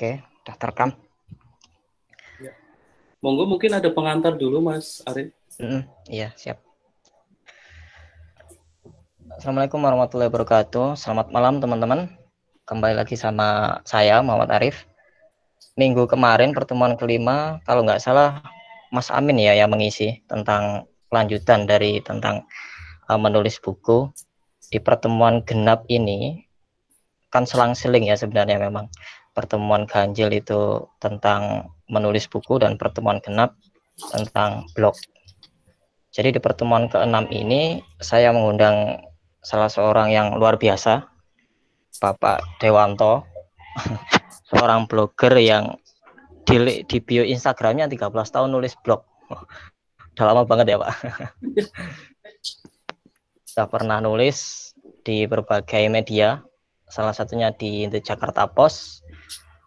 Oke, udah terekam. Ya. Monggo mungkin ada pengantar dulu Mas Arif. Iya, siap. Assalamualaikum warahmatullahi wabarakatuh. Selamat malam teman-teman. Kembali lagi sama saya Muhammad Arif. Minggu kemarin pertemuan kelima, kalau nggak salah Mas Amin ya yang mengisi tentang kelanjutan dari tentang menulis buku. Di pertemuan genap ini kan selang-seling ya sebenarnya memang. Pertemuan ganjil itu tentang menulis buku dan pertemuan genap tentang blog. Jadi di pertemuan ke-6 ini saya mengundang salah seorang yang luar biasa, Bapak Dewanto, seorang blogger yang di bio Instagramnya 13 tahun nulis blog. Udah lama banget ya Pak. Sudah pernah nulis di berbagai media, salah satunya di The Jakarta Post,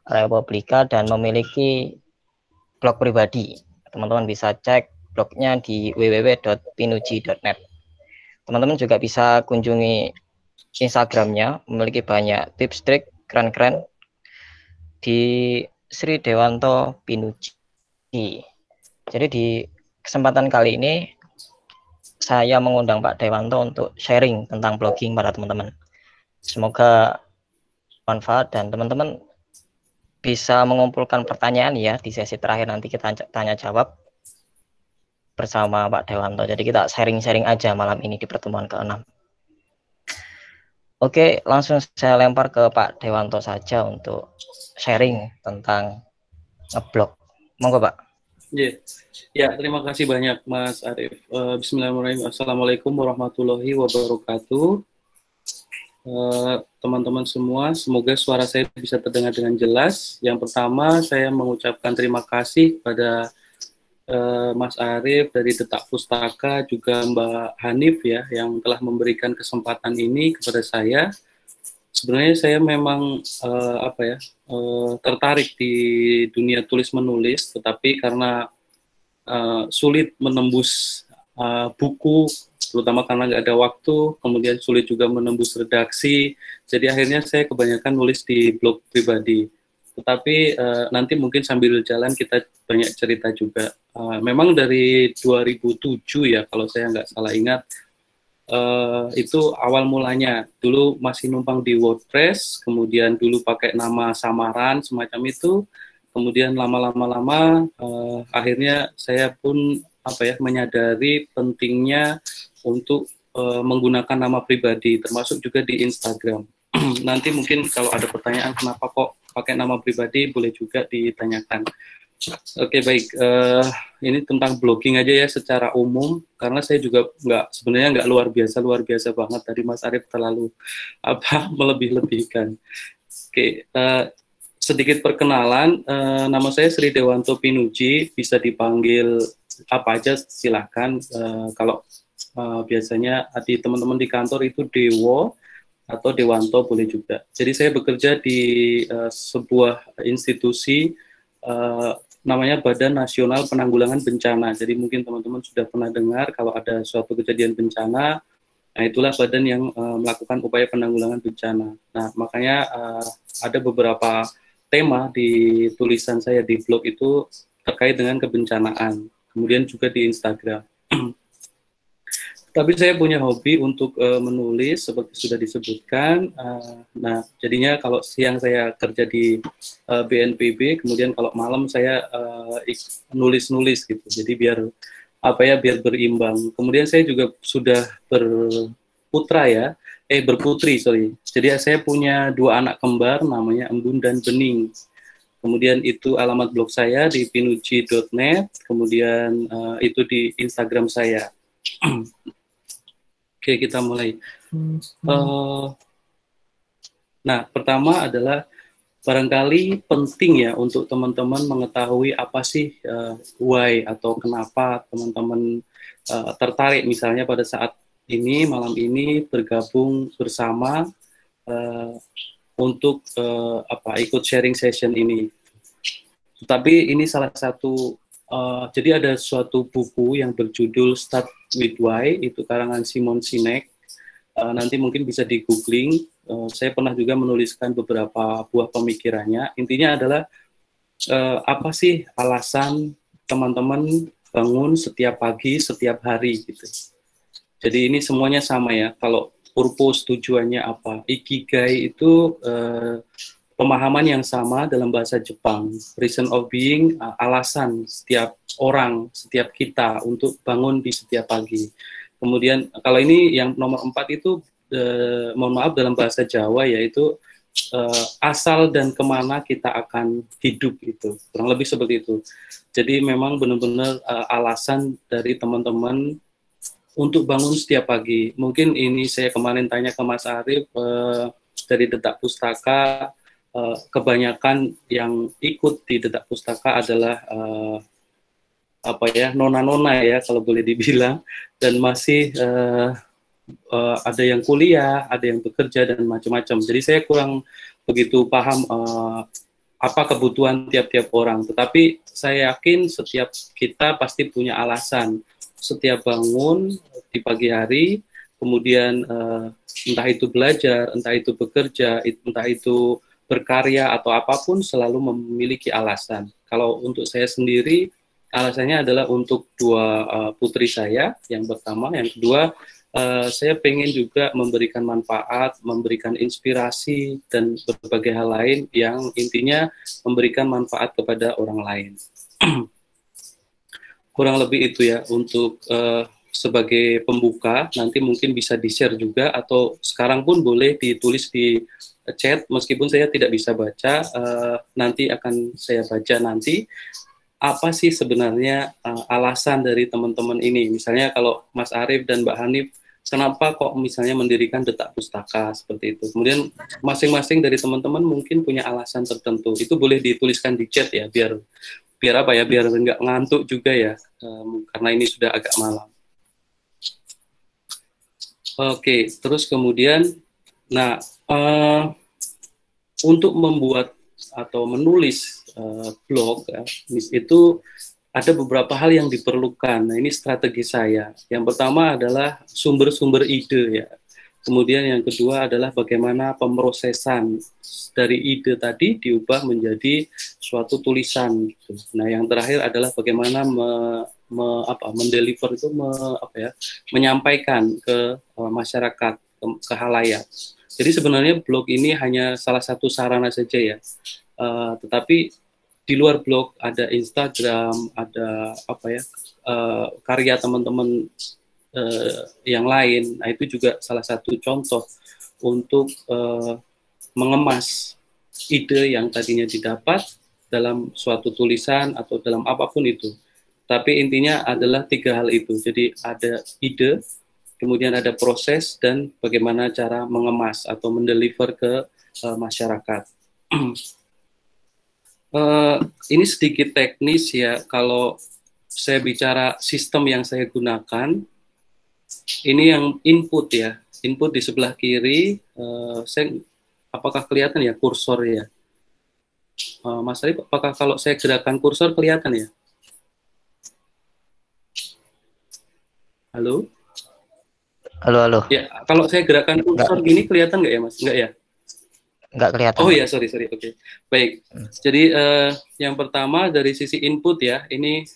Republika, dan memiliki blog pribadi. Teman-teman bisa cek blognya di www.pinuji.net. Teman-teman juga bisa kunjungi Instagramnya, memiliki banyak tips trik keren-keren di Sri Dewanto Pinuji. Jadi di kesempatan kali ini saya mengundang Pak Dewanto untuk sharing tentang blogging pada teman-teman. Semoga manfaat dan teman-teman bisa mengumpulkan pertanyaan ya di sesi terakhir, nanti kita tanya jawab bersama Pak Dewanto. Jadi kita sharing-sharing aja malam ini di pertemuan ke-6. Oke, langsung saya lempar ke Pak Dewanto saja untuk sharing tentang ngeblog. Monggo Pak. Yeah. Ya, terima kasih banyak Mas Arif. Bismillahirrahmanirrahim. Assalamualaikum warahmatullahi wabarakatuh. Teman-teman semua, semoga suara saya bisa terdengar dengan jelas. Yang pertama, saya mengucapkan terima kasih pada Mas Arif dari Detak Pustaka, juga Mbak Hanif ya, yang telah memberikan kesempatan ini kepada saya. Sebenarnya saya memang tertarik di dunia tulis menulis, tetapi karena sulit menembus buku, terutama karena nggak ada waktu, kemudian sulit juga menembus redaksi, jadi akhirnya saya kebanyakan nulis di blog pribadi. Tetapi nanti mungkin sambil jalan kita banyak cerita juga. Memang dari 2007 ya, kalau saya nggak salah ingat, itu awal mulanya. Dulu masih numpang di WordPress, kemudian dulu pakai nama samaran semacam itu, kemudian lama-lama akhirnya saya pun menyadari pentingnya untuk menggunakan nama pribadi, termasuk juga di Instagram. Nanti mungkin kalau ada pertanyaan kenapa kok pakai nama pribadi, boleh juga ditanyakan. Oke, baik. Ini tentang blogging aja ya secara umum, karena saya juga sebenarnya nggak luar biasa banget. Tadi Mas Arif terlalu melebih-lebihkan. Oke, sedikit perkenalan. Nama saya Sri Dewanto Pinuji, bisa dipanggil apa aja silahkan. Kalau biasanya di teman-teman di kantor itu Dewo atau Dewanto boleh juga. Jadi saya bekerja di sebuah institusi namanya Badan Nasional Penanggulangan Bencana. Jadi mungkin teman-teman sudah pernah dengar kalau ada suatu kejadian bencana, nah itulah badan yang melakukan upaya penanggulangan bencana. Nah, makanya ada beberapa tema di tulisan saya di blog itu terkait dengan kebencanaan, kemudian juga di Instagram. Tapi saya punya hobi untuk menulis seperti sudah disebutkan. Nah, jadinya kalau siang saya kerja di BNPB, kemudian kalau malam saya nulis-nulis gitu. Jadi biar biar berimbang. Kemudian saya juga sudah berputri, sorry. Jadi saya punya 2 anak kembar, namanya Embun dan Bening. Kemudian itu alamat blog saya di pinuji.net, kemudian itu di Instagram saya. Oke, kita mulai. Nah, pertama adalah barangkali penting ya untuk teman-teman mengetahui apa sih why atau kenapa teman-teman tertarik misalnya pada saat ini, malam ini bergabung bersama untuk ikut sharing session ini. Tapi ini salah satu, jadi ada suatu buku yang berjudul Start with Why, itu karangan Simon Sinek. Nanti mungkin bisa di googling. saya pernah juga menuliskan beberapa buah pemikirannya. Intinya adalah apa sih alasan teman-teman bangun setiap pagi, setiap hari gitu. Jadi ini semuanya sama ya. Kalau purpose, tujuannya apa? Ikigai itu pemahaman yang sama dalam bahasa Jepang. Reason of being, alasan setiap orang, setiap kita untuk bangun di setiap pagi. Kemudian kalau ini yang nomor 4 itu, mohon maaf dalam bahasa Jawa, yaitu asal dan kemana kita akan hidup itu. Kurang lebih seperti itu. Jadi memang benar-benar alasan dari teman-teman untuk bangun setiap pagi. Mungkin ini saya kemarin tanya ke Mas Arief, dari Detak Pustaka, kebanyakan yang ikut di Detak Pustaka adalah apa ya, nona-nona ya kalau boleh dibilang, dan masih ada yang kuliah, ada yang bekerja dan macam-macam. Jadi saya kurang begitu paham apa kebutuhan tiap-tiap orang. Tetapi saya yakin setiap kita pasti punya alasan. Setiap bangun di pagi hari, kemudian entah itu belajar, entah itu bekerja, entah itu berkarya atau apapun, selalu memiliki alasan. Kalau untuk saya sendiri, alasannya adalah untuk dua putri saya, yang pertama. Yang kedua, saya pengen juga memberikan manfaat, memberikan inspirasi, dan berbagai hal lain yang intinya memberikan manfaat kepada orang lain. Kurang lebih itu ya untuk sebagai pembuka. Nanti mungkin bisa di-share juga, atau sekarang pun boleh ditulis di chat, meskipun saya tidak bisa baca, nanti akan saya baca nanti. Apa sih sebenarnya alasan dari teman-teman ini? Misalnya kalau Mas Arief dan Mbak Hanif, kenapa kok misalnya mendirikan Detak Pustaka seperti itu? Kemudian masing-masing dari teman-teman mungkin punya alasan tertentu. Itu boleh dituliskan di chat ya, biar apa ya, biar nggak ngantuk juga ya, karena ini sudah agak malam. Oke, terus kemudian, nah untuk membuat atau menulis blog ya, itu ada beberapa hal yang diperlukan. Nah, ini strategi saya. Yang pertama adalah sumber-sumber ide ya. Kemudian yang kedua adalah bagaimana pemrosesan dari ide tadi diubah menjadi suatu tulisan gitu. Nah, yang terakhir adalah bagaimana mendeliver itu, menyampaikan ke masyarakat, ke halayak. Jadi sebenarnya blog ini hanya salah satu sarana saja ya. Tetapi di luar blog ada Instagram, ada karya teman-teman yang lain. Nah, itu juga salah satu contoh untuk mengemas ide yang tadinya didapat dalam suatu tulisan atau dalam apapun itu. Tapi intinya adalah 3 hal itu. Jadi ada ide, kemudian ada proses, dan bagaimana cara mengemas atau mendeliver ke masyarakat. Ini sedikit teknis ya, kalau saya bicara sistem yang saya gunakan, ini yang input ya, input di sebelah kiri, apakah kelihatan ya kursor ya? Mas Arif, apakah kalau saya gerakan kursor kelihatan ya? Halo? Halo. Ya, kalau saya gerakan kursor gini kelihatan nggak ya, Mas? Nggak ya? Nggak kelihatan. Oh ya, sorry, oke. Baik, jadi yang pertama dari sisi input ya, ini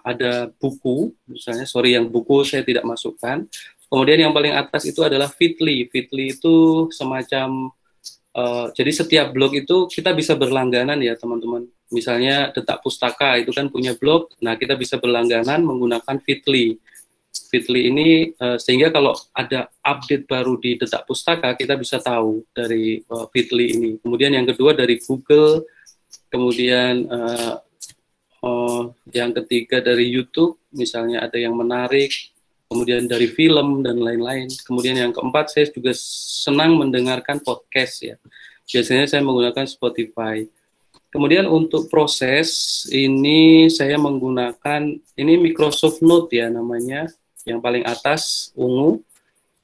ada buku, misalnya, yang buku saya tidak masukkan. Kemudian yang paling atas itu adalah Feedly. Feedly itu semacam, jadi setiap blog itu kita bisa berlangganan ya teman-teman. Misalnya Detak Pustaka itu kan punya blog, nah kita bisa berlangganan menggunakan Feedly. Feedly ini sehingga kalau ada update baru di Detak Pustaka, kita bisa tahu dari Feedly ini. Kemudian yang kedua dari Google, kemudian yang ketiga dari YouTube, misalnya ada yang menarik, kemudian dari film dan lain-lain. Kemudian yang keempat, saya juga senang mendengarkan podcast ya. Biasanya saya menggunakan Spotify. Kemudian untuk proses ini saya menggunakan ini Microsoft Note ya namanya, yang paling atas ungu.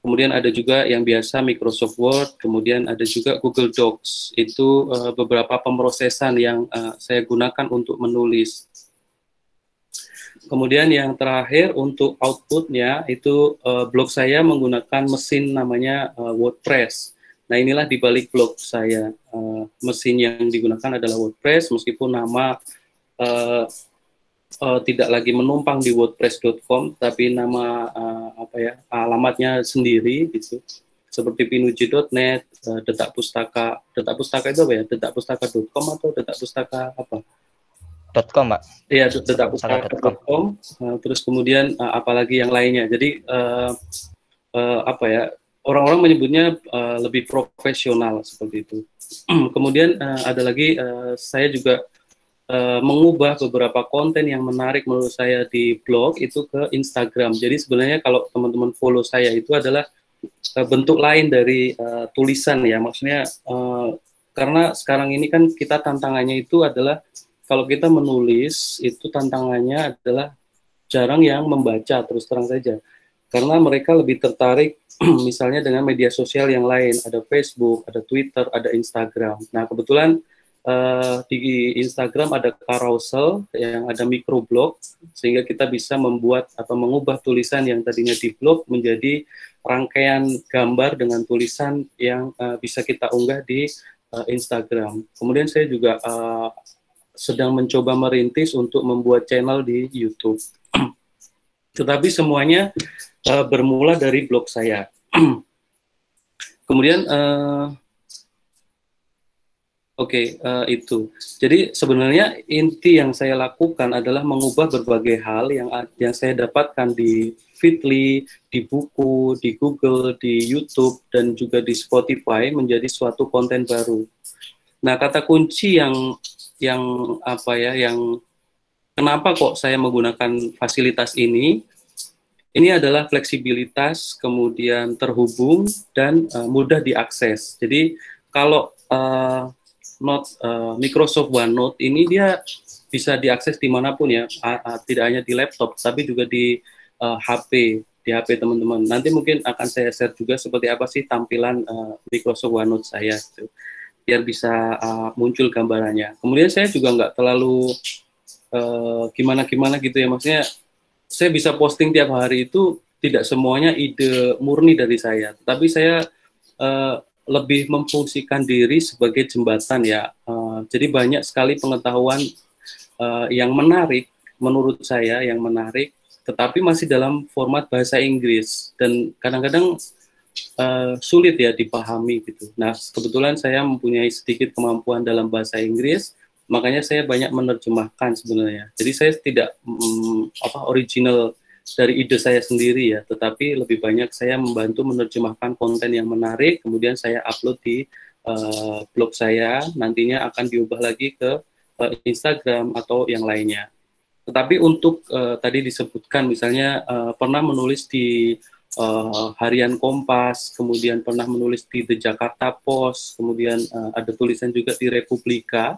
Kemudian ada juga yang biasa Microsoft Word, kemudian ada juga Google Docs. Itu beberapa pemrosesan yang saya gunakan untuk menulis. Kemudian yang terakhir untuk outputnya itu blog saya menggunakan mesin namanya WordPress. Nah, inilah di balik blog saya. Mesin yang digunakan adalah WordPress, meskipun nama tidak lagi menumpang di wordpress.com, tapi nama alamatnya sendiri gitu. Seperti pinuji.net, Detak Pustaka. Detak Pustaka itu apa ya? Detakpustaka.com atau Detak Pustaka apa? .com, Pak. Iya, detakpustaka.com. Terus kemudian apalagi yang lainnya. Jadi orang-orang menyebutnya lebih profesional seperti itu. Kemudian ada lagi, saya juga mengubah beberapa konten yang menarik menurut saya di blog itu ke Instagram. Jadi sebenarnya kalau teman-teman follow saya itu adalah bentuk lain dari tulisan ya. Maksudnya karena sekarang ini kan kita tantangannya itu adalah kalau kita menulis itu tantangannya adalah jarang yang membaca, terus terang saja. Karena mereka lebih tertarik misalnya dengan media sosial yang lain, ada Facebook, ada Twitter, ada Instagram. Nah, kebetulan di Instagram ada carousel yang ada microblog, sehingga kita bisa membuat atau mengubah tulisan yang tadinya di blog menjadi rangkaian gambar dengan tulisan yang bisa kita unggah di Instagram. Kemudian saya juga sedang mencoba merintis untuk membuat channel di YouTube. Tetapi semuanya bermula dari blog saya. Kemudian itu. Jadi sebenarnya inti yang saya lakukan adalah mengubah berbagai hal yang saya dapatkan di Feedly, di buku, di Google, di YouTube, dan juga di Spotify menjadi suatu konten baru. Nah, kata kunci yang kenapa kok saya menggunakan fasilitas ini adalah fleksibilitas, kemudian terhubung, dan mudah diakses. Jadi kalau Microsoft OneNote ini dia bisa diakses dimanapun ya, tidak hanya di laptop, tapi juga di HP teman-teman. Nanti mungkin akan saya share juga seperti apa sih tampilan Microsoft OneNote saya, gitu, biar bisa muncul gambarannya. Kemudian saya juga nggak terlalu gimana-gimana gitu ya, maksudnya saya bisa posting tiap hari itu tidak semuanya ide murni dari saya, tapi saya lebih memfungsikan diri sebagai jembatan ya. Jadi banyak sekali pengetahuan yang menarik, menurut saya yang menarik, tetapi masih dalam format bahasa Inggris dan kadang-kadang sulit ya dipahami gitu. Nah, kebetulan saya mempunyai sedikit kemampuan dalam bahasa Inggris, makanya saya banyak menerjemahkan sebenarnya. Jadi saya tidak original dari ide saya sendiri ya, tetapi lebih banyak saya membantu menerjemahkan konten yang menarik, kemudian saya upload di blog saya, nantinya akan diubah lagi ke Instagram atau yang lainnya. Tetapi untuk tadi disebutkan misalnya pernah menulis di Harian Kompas, kemudian pernah menulis di The Jakarta Post, kemudian ada tulisan juga di Republika,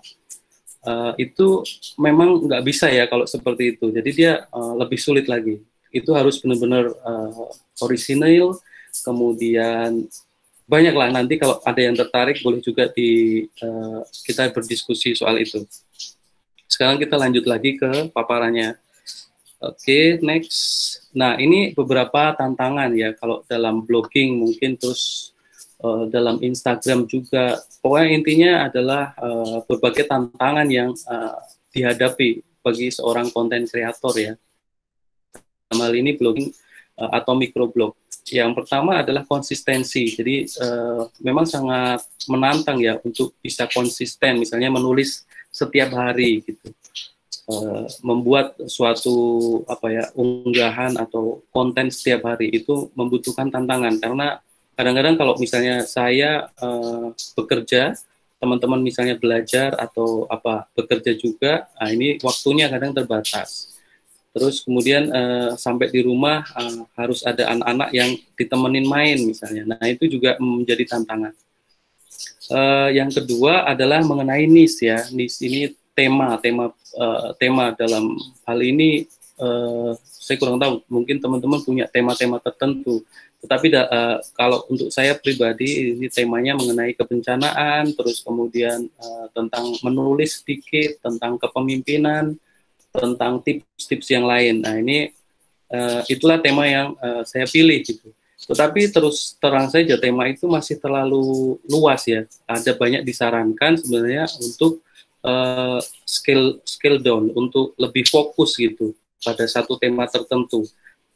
itu memang nggak bisa ya kalau seperti itu. Jadi dia lebih sulit lagi. Itu harus benar-benar orisinal, kemudian banyaklah. Nanti kalau ada yang tertarik boleh juga kita berdiskusi soal itu. Sekarang kita lanjut lagi ke paparannya. Oke, next. Nah, ini beberapa tantangan ya kalau dalam blogging mungkin, terus dalam Instagram juga. Pokoknya intinya adalah berbagai tantangan yang dihadapi bagi seorang konten kreator ya. Dalam hal ini blogging atau microblog. Yang pertama adalah konsistensi. Jadi memang sangat menantang ya untuk bisa konsisten, misalnya menulis setiap hari gitu. Membuat suatu unggahan atau konten setiap hari itu membutuhkan tantangan, karena kadang-kadang kalau misalnya saya bekerja, teman-teman misalnya belajar atau bekerja juga, nah ini waktunya kadang terbatas. Terus kemudian sampai di rumah harus ada anak-anak yang ditemenin main misalnya. Nah, itu juga menjadi tantangan. Yang kedua adalah mengenai niche ya. Niche ini tema dalam hal ini saya kurang tahu. Mungkin teman-teman punya tema-tema tertentu. Tetapi kalau untuk saya pribadi ini temanya mengenai kebencanaan, terus kemudian tentang menulis sedikit tentang kepemimpinan, tentang tips-tips yang lain. Nah, ini itulah tema yang saya pilih gitu. Tetapi terus terang saja tema itu masih terlalu luas ya. Ada banyak disarankan sebenarnya untuk skill down, untuk lebih fokus gitu pada satu tema tertentu.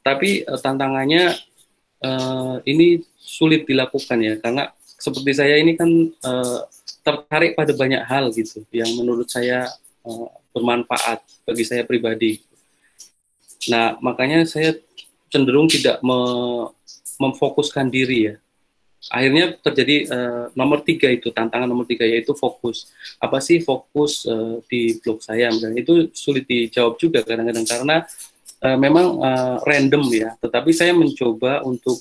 Tapi tantangannya ini sulit dilakukan ya, karena seperti saya ini kan tertarik pada banyak hal gitu yang menurut saya bermanfaat bagi saya pribadi. Nah, makanya saya cenderung tidak memfokuskan diri ya. Akhirnya terjadi nomor 3 itu, tantangan nomor 3 yaitu fokus. Apa sih fokus di blog saya? Dan itu sulit dijawab juga kadang-kadang karena memang random ya. Tetapi saya mencoba untuk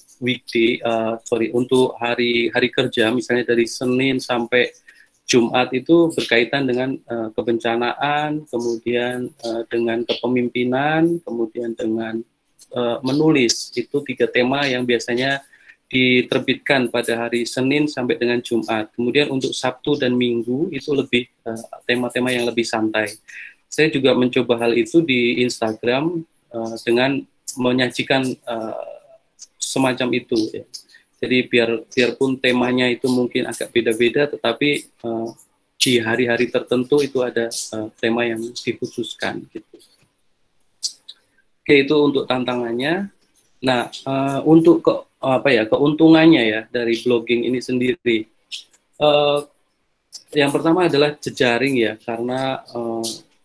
untuk hari kerja, misalnya dari Senin sampai Jumat itu berkaitan dengan kebencanaan, kemudian dengan kepemimpinan, kemudian dengan menulis. Itu 3 tema yang biasanya diterbitkan pada hari Senin sampai dengan Jumat. Kemudian untuk Sabtu dan Minggu itu lebih tema-tema yang lebih santai. Saya juga mencoba hal itu di Instagram dengan menyajikan semacam itu. Ya. Jadi biarpun temanya itu mungkin agak beda-beda, tetapi di hari-hari tertentu itu ada tema yang dikhususkan. Gitu. Oke, itu untuk tantangannya. Nah, untuk keuntungannya ya dari blogging ini sendiri. Yang pertama adalah jejaring ya, karena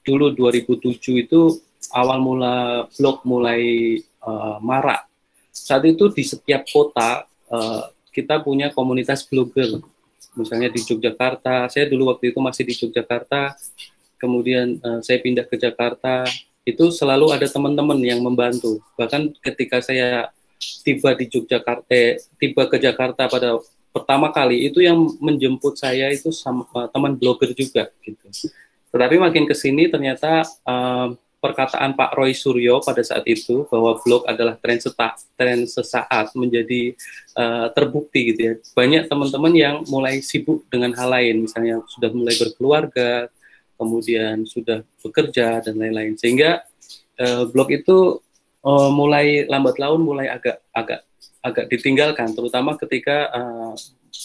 dulu 2007 itu awal mula blog mulai marak. Saat itu di setiap kota kita punya komunitas blogger. Misalnya di Yogyakarta, saya dulu waktu itu masih di Yogyakarta, kemudian saya pindah ke Jakarta, itu selalu ada teman-teman yang membantu. Bahkan ketika saya tiba ke Jakarta pada pertama kali, itu yang menjemput saya itu sama teman blogger juga gitu. Tetapi makin ke sini ternyata perkataan Pak Roy Suryo pada saat itu bahwa blog adalah tren sesaat menjadi terbukti gitu ya. Banyak teman-teman yang mulai sibuk dengan hal lain, misalnya sudah mulai berkeluarga, kemudian sudah bekerja dan lain-lain, sehingga blog itu mulai lambat laun mulai agak ditinggalkan, terutama ketika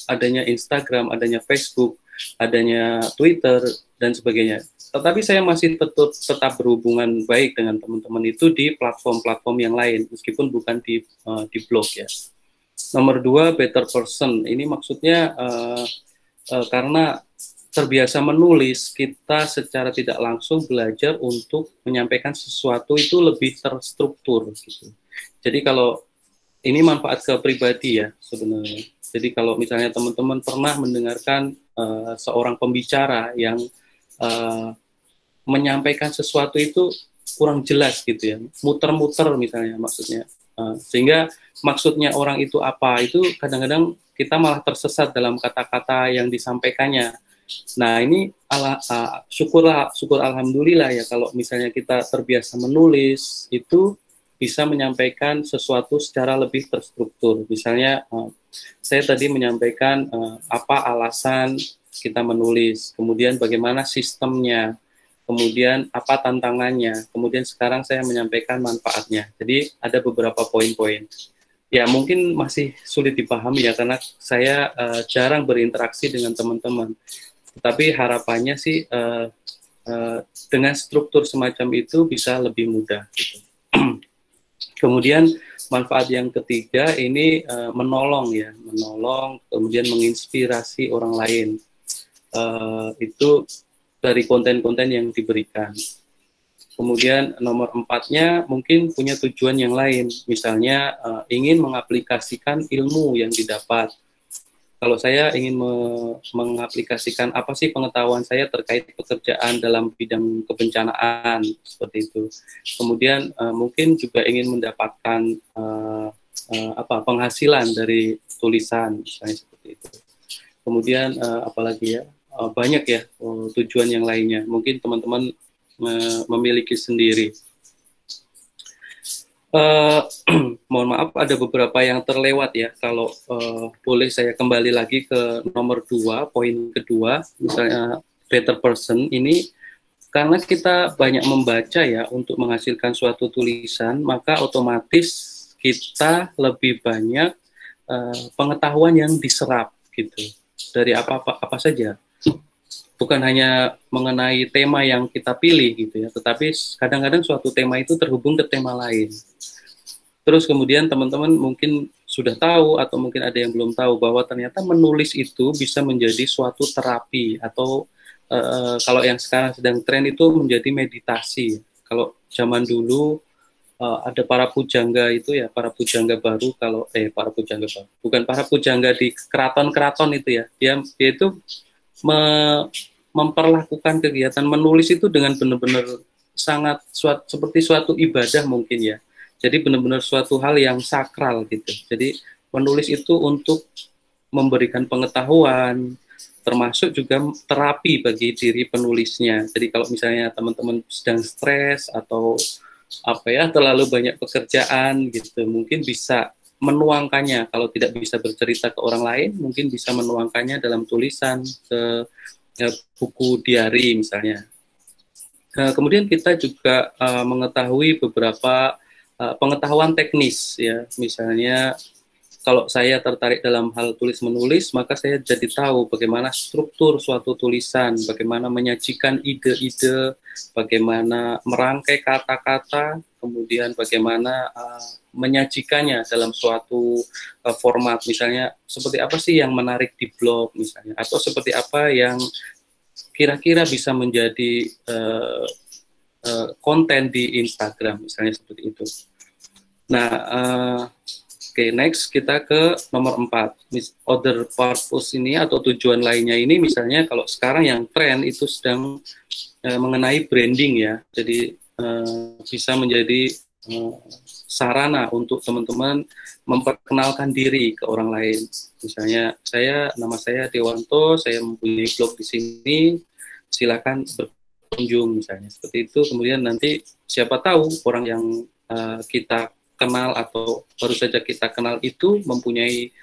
adanya Instagram, adanya Facebook, adanya Twitter dan sebagainya. Tetapi saya masih tetap berhubungan baik dengan teman-teman itu di platform-platform yang lain, meskipun bukan di blog ya. Nomor 2, better person. Ini maksudnya karena terbiasa menulis, kita secara tidak langsung belajar untuk menyampaikan sesuatu itu lebih terstruktur gitu. Jadi kalau ini manfaat ke pribadi ya sebenarnya. Jadi kalau misalnya teman-teman pernah mendengarkan seorang pembicara yang menyampaikan sesuatu itu kurang jelas gitu ya, muter-muter misalnya maksudnya, sehingga maksudnya orang itu apa, itu kadang-kadang kita malah tersesat dalam kata-kata yang disampaikannya. Nah ini syukur alhamdulillah ya kalau misalnya kita terbiasa menulis itu bisa menyampaikan sesuatu secara lebih terstruktur. Misalnya saya tadi menyampaikan apa alasan kita menulis, kemudian bagaimana sistemnya, kemudian apa tantangannya, kemudian sekarang saya menyampaikan manfaatnya. Jadi ada beberapa poin-poin. Ya mungkin masih sulit dipahami ya karena saya jarang berinteraksi dengan teman-teman. Tapi harapannya sih dengan struktur semacam itu bisa lebih mudah. Gitu. Kemudian manfaat yang ketiga ini menolong, kemudian menginspirasi orang lain. Itu dari konten-konten yang diberikan. Kemudian nomor 4-nya mungkin punya tujuan yang lain, misalnya ingin mengaplikasikan ilmu yang didapat. Kalau saya ingin mengaplikasikan apa sih pengetahuan saya terkait pekerjaan dalam bidang kebencanaan seperti itu. Kemudian mungkin juga ingin mendapatkan penghasilan dari tulisan misalnya seperti itu. Kemudian apalagi ya banyak ya tujuan yang lainnya. Mungkin teman-teman memiliki sendiri. Mohon maaf ada beberapa yang terlewat ya, kalau boleh saya kembali lagi ke nomor 2, poin kedua, misalnya better person ini, karena kita banyak membaca ya untuk menghasilkan suatu tulisan, maka otomatis kita lebih banyak pengetahuan yang diserap gitu dari apa saja, bukan hanya mengenai tema yang kita pilih gitu ya, tetapi kadang-kadang suatu tema itu terhubung ke tema lain. Terus kemudian teman-teman mungkin sudah tahu atau mungkin ada yang belum tahu bahwa ternyata menulis itu bisa menjadi suatu terapi atau kalau yang sekarang sedang tren itu menjadi meditasi. Kalau zaman dulu ada para pujangga itu ya, para pujangga baru, kalau para pujangga baru, bukan para pujangga di keraton-keraton itu ya, dia itu memperlakukan kegiatan menulis itu dengan benar-benar sangat seperti suatu ibadah mungkin ya. Jadi benar-benar suatu hal yang sakral gitu. Jadi menulis itu untuk memberikan pengetahuan, termasuk juga terapi bagi diri penulisnya. Jadi kalau misalnya teman-teman sedang stres atau terlalu banyak pekerjaan gitu, mungkin bisa menuangkannya. Kalau tidak bisa bercerita ke orang lain, mungkin bisa menuangkannya dalam tulisan ke buku diary misalnya. Kemudian kita juga mengetahui beberapa pengetahuan teknis ya, misalnya kalau saya tertarik dalam hal tulis menulis, maka saya jadi tahu bagaimana struktur suatu tulisan, bagaimana menyajikan ide-ide, bagaimana merangkai kata-kata, kemudian bagaimana menyajikannya dalam suatu format, misalnya seperti apa sih yang menarik di blog misalnya, atau seperti apa yang kira-kira bisa menjadi konten di Instagram misalnya, seperti itu. Nah, next kita ke nomor 4, other purpose ini atau tujuan lainnya ini, misalnya kalau sekarang yang tren itu sedang mengenai branding ya, jadi bisa menjadi sarana untuk teman-teman memperkenalkan diri ke orang lain. Misalnya nama saya Dewanto, saya mempunyai blog di sini, silakan berkunjung misalnya, seperti itu. Kemudian nanti siapa tahu orang yang kita kenal atau baru saja kita kenal itu mempunyai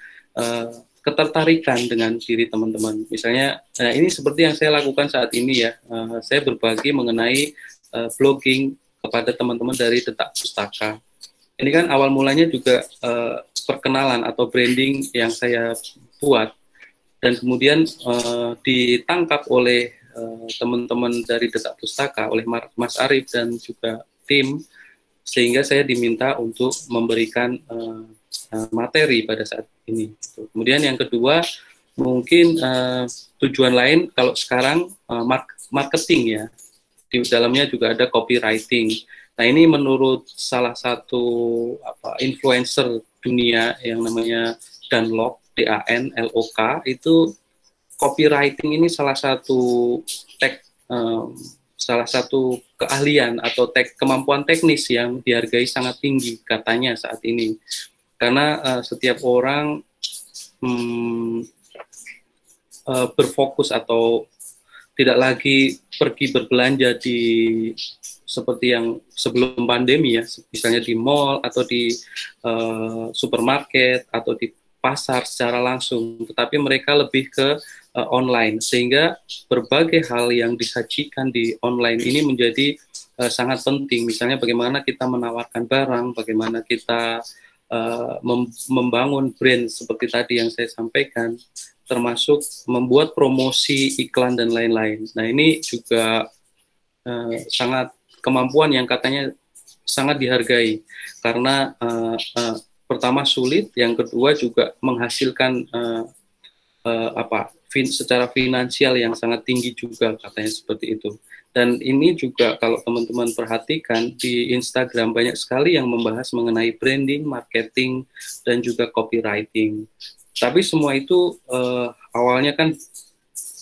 ketertarikan dengan diri teman-teman. Misalnya, ini seperti yang saya lakukan saat ini ya, saya berbagi mengenai blogging kepada teman-teman dari Detak Pustaka. Ini kan awal mulanya juga perkenalan atau branding yang saya buat, dan kemudian ditangkap oleh teman-teman dari Detak Pustaka, oleh Mas Arif dan juga tim, sehingga saya diminta untuk memberikan materi pada saat ini. Kemudian yang kedua, mungkin tujuan lain kalau sekarang marketing ya, di dalamnya juga ada copywriting. Nah, ini menurut salah satu influencer dunia yang namanya Danlok, DANLOK, itu copywriting ini salah satu salah satu keahlian atau kemampuan teknis yang dihargai sangat tinggi katanya saat ini, karena setiap orang berfokus atau tidak lagi pergi berbelanja seperti yang sebelum pandemi ya, misalnya di mall atau di supermarket atau di pasar secara langsung, tetapi mereka lebih ke online, sehingga berbagai hal yang disajikan di online ini menjadi sangat penting. Misalnya bagaimana kita menawarkan barang, bagaimana kita membangun brand seperti tadi yang saya sampaikan, termasuk membuat promosi, iklan, dan lain-lain. Nah, ini juga sangat kemampuan yang katanya sangat dihargai, karena pertama sulit, yang kedua juga menghasilkan secara finansial yang sangat tinggi juga, katanya seperti itu. Dan ini juga kalau teman-teman perhatikan di Instagram banyak sekali yang membahas mengenai branding, marketing, dan juga copywriting. Tapi semua itu awalnya kan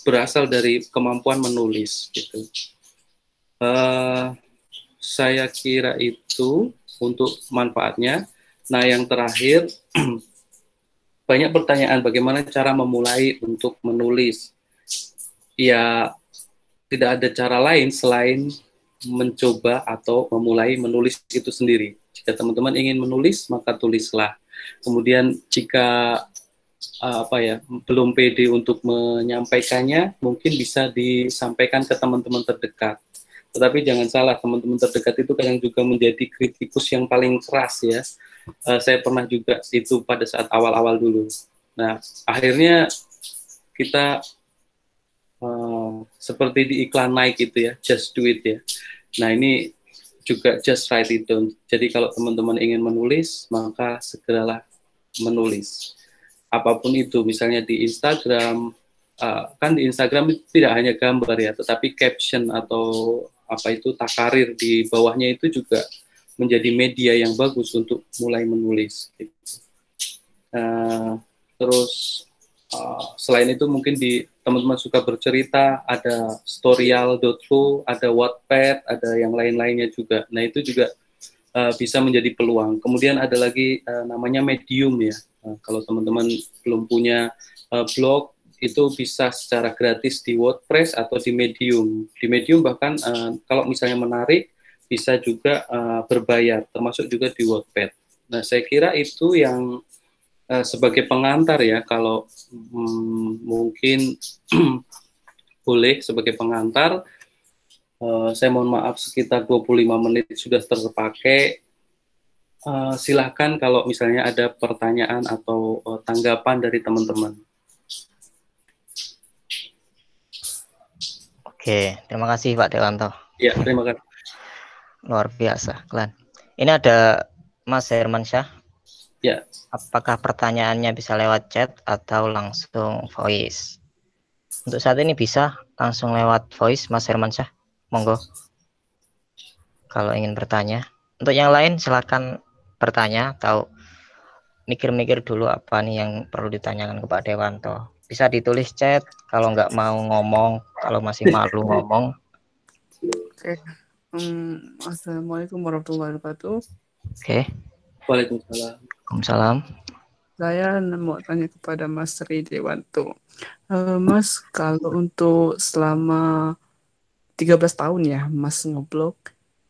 berasal dari kemampuan menulis gitu. Saya kira itu untuk manfaatnya. Nah, yang terakhir, banyak pertanyaan bagaimana cara memulai untuk menulis. Ya, tidak ada cara lain selain mencoba atau memulai menulis itu sendiri. Jika teman-teman ingin menulis, maka tulislah. Kemudian jika belum pede untuk menyampaikannya, mungkin bisa disampaikan ke teman-teman terdekat. Tetapi jangan salah, teman-teman terdekat itu kadang juga menjadi kritikus yang paling keras ya. Saya pernah juga itu pada saat awal-awal dulu. Nah, akhirnya kita seperti di iklan Nike itu ya, just do it ya. Nah, ini juga just write it down. Jadi kalau teman-teman ingin menulis, maka segeralah menulis. Apapun itu, misalnya di Instagram, kan di Instagram itu tidak hanya gambar ya, tetapi caption atau apa itu takarir di bawahnya itu juga menjadi media yang bagus untuk mulai menulis. Gitu. Terus selain itu mungkin di teman-teman suka bercerita, ada storyal.co, ada Wattpad, ada yang lain-lainnya juga. Nah itu juga bisa menjadi peluang. Kemudian ada lagi namanya Medium ya. Kalau teman-teman belum punya blog, itu bisa secara gratis di WordPress atau di Medium. Di Medium bahkan kalau misalnya menarik, bisa juga berbayar, termasuk juga di Wattpad. Nah saya kira itu yang sebagai pengantar ya, kalau mungkin boleh sebagai pengantar, saya mohon maaf sekitar 25 menit sudah terpakai. Silahkan kalau misalnya ada pertanyaan atau tanggapan dari teman-teman. Oke, terima kasih Pak Dewanto. Ya, terima kasih. Luar biasa, Klan. Ini ada Mas Hermansyah. Ya. Apakah pertanyaannya bisa lewat chat atau langsung voice? Untuk saat ini bisa langsung lewat voice, Mas Hermansyah. Monggo. Kalau ingin bertanya. Untuk yang lain silakan bertanya atau mikir-mikir dulu apa nih yang perlu ditanyakan ke Pak Dewanto. Bisa ditulis chat kalau nggak mau ngomong, kalau masih malu ngomong. Oke. Assalamualaikum warahmatullahi wabarakatuh. Oke. Waalaikumsalam. Waalaikumsalam. Saya mau tanya kepada Mas Sri Dewanto. Mas, kalau untuk selama 13 tahun ya Mas ngeblog,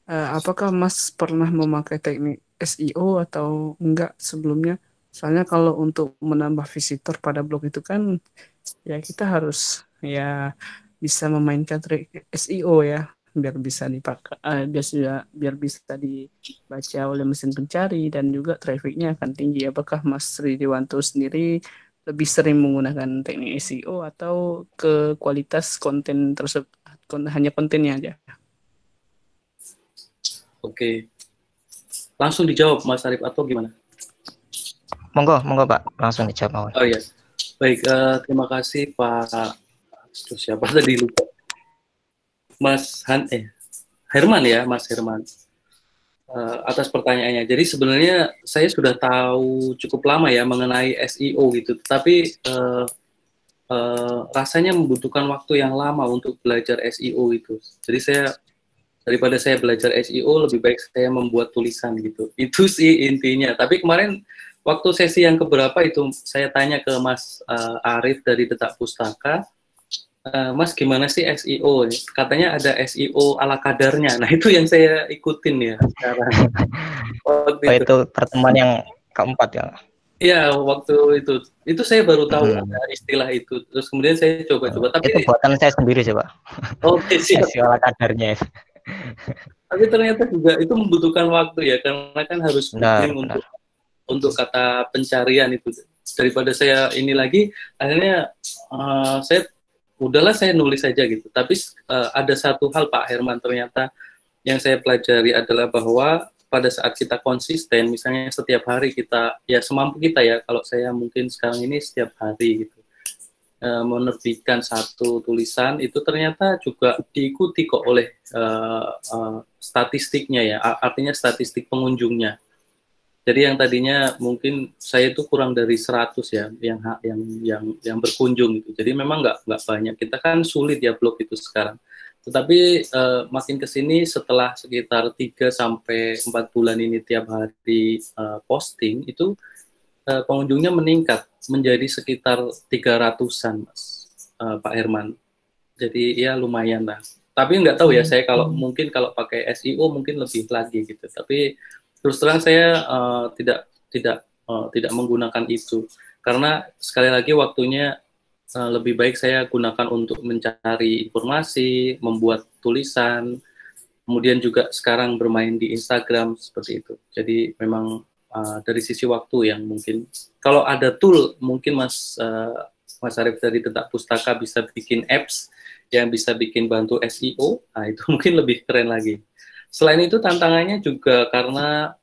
apakah Mas pernah memakai teknik SEO atau enggak sebelumnya? Soalnya kalau untuk menambah visitor pada blog itu kan ya kita harus ya bisa memainkan trik SEO ya, biar bisa dipakai, biar bisa dibaca oleh mesin pencari dan juga trafficnya akan tinggi. Apakah Mas Sri Dewanto sendiri lebih sering menggunakan teknik SEO atau ke kualitas konten tersebut, hanya kontennya aja? Oke. Langsung dijawab Mas Arif atau gimana? Monggo Pak, langsung dijawab. Oh iya. Baik, terima kasih Pak. Siapa tadi lupa? Mas Herman ya, Mas Herman. Atas pertanyaannya. Jadi sebenarnya saya sudah tahu cukup lama ya mengenai SEO gitu, tapi rasanya membutuhkan waktu yang lama untuk belajar SEO itu. Jadi daripada saya belajar SEO, lebih baik saya membuat tulisan gitu. Itu sih intinya. Tapi kemarin waktu sesi yang keberapa itu saya tanya ke Mas Arif dari Detak Pustaka, Mas gimana sih SEO? Katanya ada SEO ala kadarnya. Nah itu yang saya ikutin ya sekarang. Itu pertemuan yang keempat ya? Iya, waktu itu saya baru tahu ada istilah itu. Terus kemudian saya coba-coba. Tapi itu buatan saya sendiri sih Pak. Oke, siap. SEO ala kadarnya. Tapi ternyata juga itu membutuhkan waktu ya, karena kan harus bikin untuk kata pencarian itu. Daripada saya ini lagi, akhirnya saya nulis saja gitu. Tapi ada satu hal Pak Herman ternyata yang saya pelajari adalah bahwa pada saat kita konsisten, misalnya setiap hari kita, ya semampu kita ya, kalau saya mungkin sekarang ini setiap hari gitu, menerbitkan satu tulisan, itu ternyata juga diikuti kok oleh statistiknya ya, artinya statistik pengunjungnya. Jadi yang tadinya mungkin saya itu kurang dari 100 ya yang berkunjung gitu. Jadi memang nggak banyak. Kita kan sulit ya blog itu sekarang. Tetapi makin ke sini setelah sekitar 3 sampai 4 bulan ini tiap hari posting itu pengunjungnya meningkat menjadi sekitar 300-an Mas Pak Herman. Jadi ya lumayan lah. Tapi nggak tahu ya saya kalau pakai SEO mungkin lebih lagi gitu. Tapi terus terang saya tidak menggunakan itu karena sekali lagi waktunya lebih baik saya gunakan untuk mencari informasi, membuat tulisan, kemudian juga sekarang bermain di Instagram seperti itu. Jadi memang dari sisi waktu yang mungkin kalau ada tool mungkin Mas Arief dari Detak Pustaka bisa bikin apps yang bisa bikin bantu SEO, nah itu mungkin lebih keren lagi. Selain itu tantangannya juga karena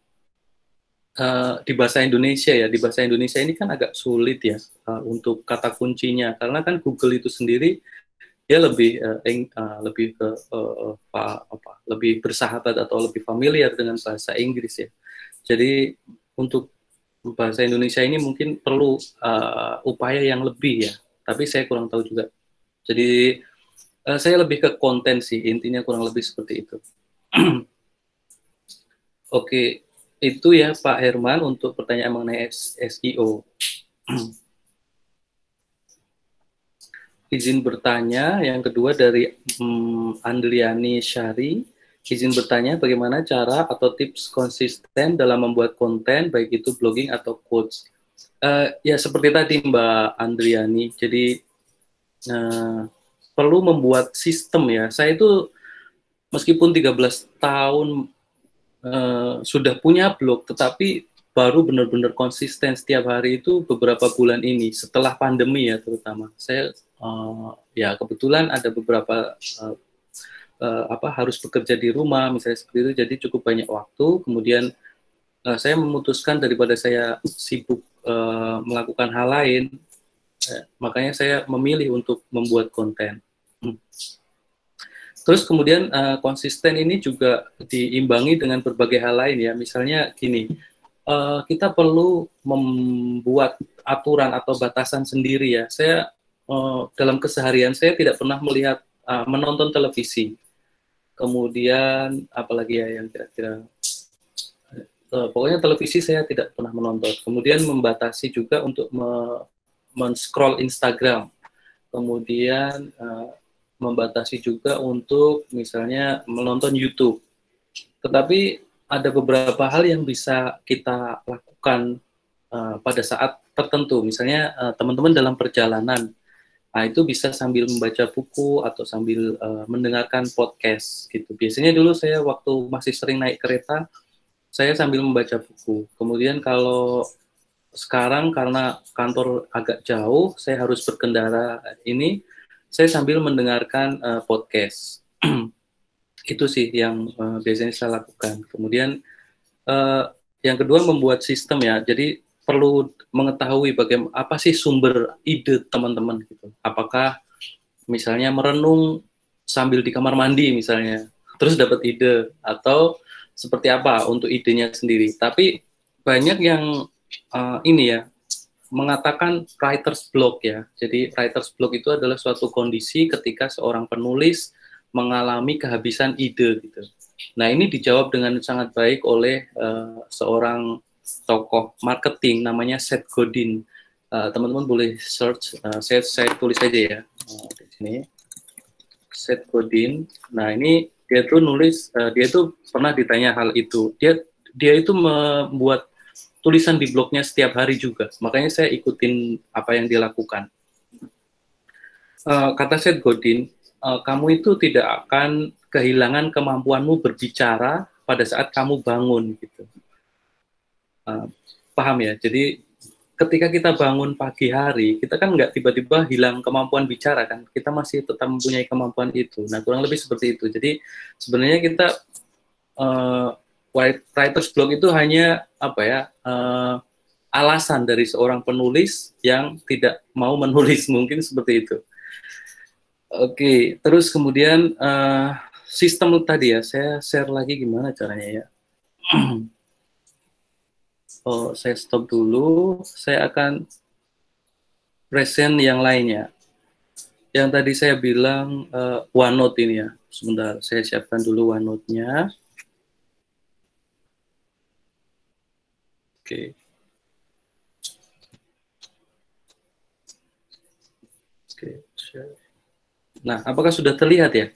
di bahasa Indonesia ya, di bahasa Indonesia ini kan agak sulit ya untuk kata kuncinya, karena kan Google itu sendiri dia lebih lebih ke lebih bersahabat atau lebih familiar dengan bahasa Inggris ya. Jadi untuk bahasa Indonesia ini mungkin perlu upaya yang lebih ya, tapi saya kurang tahu juga. Jadi saya lebih ke konten sih, intinya kurang lebih seperti itu. Oke, itu ya Pak Herman untuk pertanyaan mengenai SEO. Izin bertanya, yang kedua dari Andriani Syari, izin bertanya bagaimana cara atau tips konsisten dalam membuat konten, baik itu blogging atau quotes. Ya seperti tadi Mbak Andriani, jadi perlu membuat sistem ya. Saya itu meskipun 13 tahun sudah punya blog, tetapi baru benar-benar konsisten setiap hari itu beberapa bulan ini, setelah pandemi ya terutama. Saya ya kebetulan ada beberapa harus bekerja di rumah misalnya seperti itu, jadi cukup banyak waktu. Kemudian saya memutuskan daripada saya sibuk melakukan hal lain, makanya saya memilih untuk membuat konten. Terus kemudian konsisten ini juga diimbangi dengan berbagai hal lain ya, misalnya gini, kita perlu membuat aturan atau batasan sendiri ya. Saya dalam keseharian saya tidak pernah melihat menonton televisi. Kemudian apalagi ya yang kira-kira pokoknya televisi saya tidak pernah menonton. Kemudian membatasi juga untuk men-scroll Instagram. Kemudian membatasi juga untuk misalnya menonton YouTube. Tetapi ada beberapa hal yang bisa kita lakukan pada saat tertentu. Misalnya teman-teman dalam perjalanan, nah itu bisa sambil membaca buku atau sambil mendengarkan podcast gitu. Biasanya dulu saya waktu masih sering naik kereta, saya sambil membaca buku. Kemudian kalau sekarang karena kantor agak jauh, saya harus berkendara ini, saya sambil mendengarkan podcast. Itu sih yang biasanya saya lakukan. Kemudian yang kedua membuat sistem ya. Jadi perlu mengetahui bagaimana apa sih sumber ide teman-teman gitu. Apakah misalnya merenung sambil di kamar mandi misalnya, terus dapat ide, atau seperti apa untuk idenya sendiri. Tapi banyak yang ini ya mengatakan writer's block ya. Jadi writer's block itu adalah suatu kondisi ketika seorang penulis mengalami kehabisan ide gitu. Nah ini dijawab dengan sangat baik oleh seorang tokoh marketing namanya Seth Godin. Teman-teman boleh search, saya tulis aja ya di sini. Seth Godin. Nah ini dia tuh nulis, dia tuh pernah ditanya hal itu. Dia itu membuat tulisan di blognya setiap hari juga. Makanya saya ikutin apa yang dia lakukan. Kata Seth Godin, kamu itu tidak akan kehilangan kemampuanmu berbicara pada saat kamu bangun gitu. Paham ya? Jadi ketika kita bangun pagi hari, kita kan nggak tiba-tiba hilang kemampuan bicara kan? Kita masih tetap mempunyai kemampuan itu. Nah kurang lebih seperti itu. Jadi sebenarnya kita writer's block itu hanya apa ya? Alasan dari seorang penulis yang tidak mau menulis, mungkin seperti itu. Oke, terus kemudian sistem tadi ya, saya share lagi gimana caranya ya. Oh, saya stop dulu, saya akan present yang lainnya. Yang tadi saya bilang OneNote ini ya, sebentar saya siapkan dulu OneNote-nya. Oke. Oke, nah apakah sudah terlihat ya?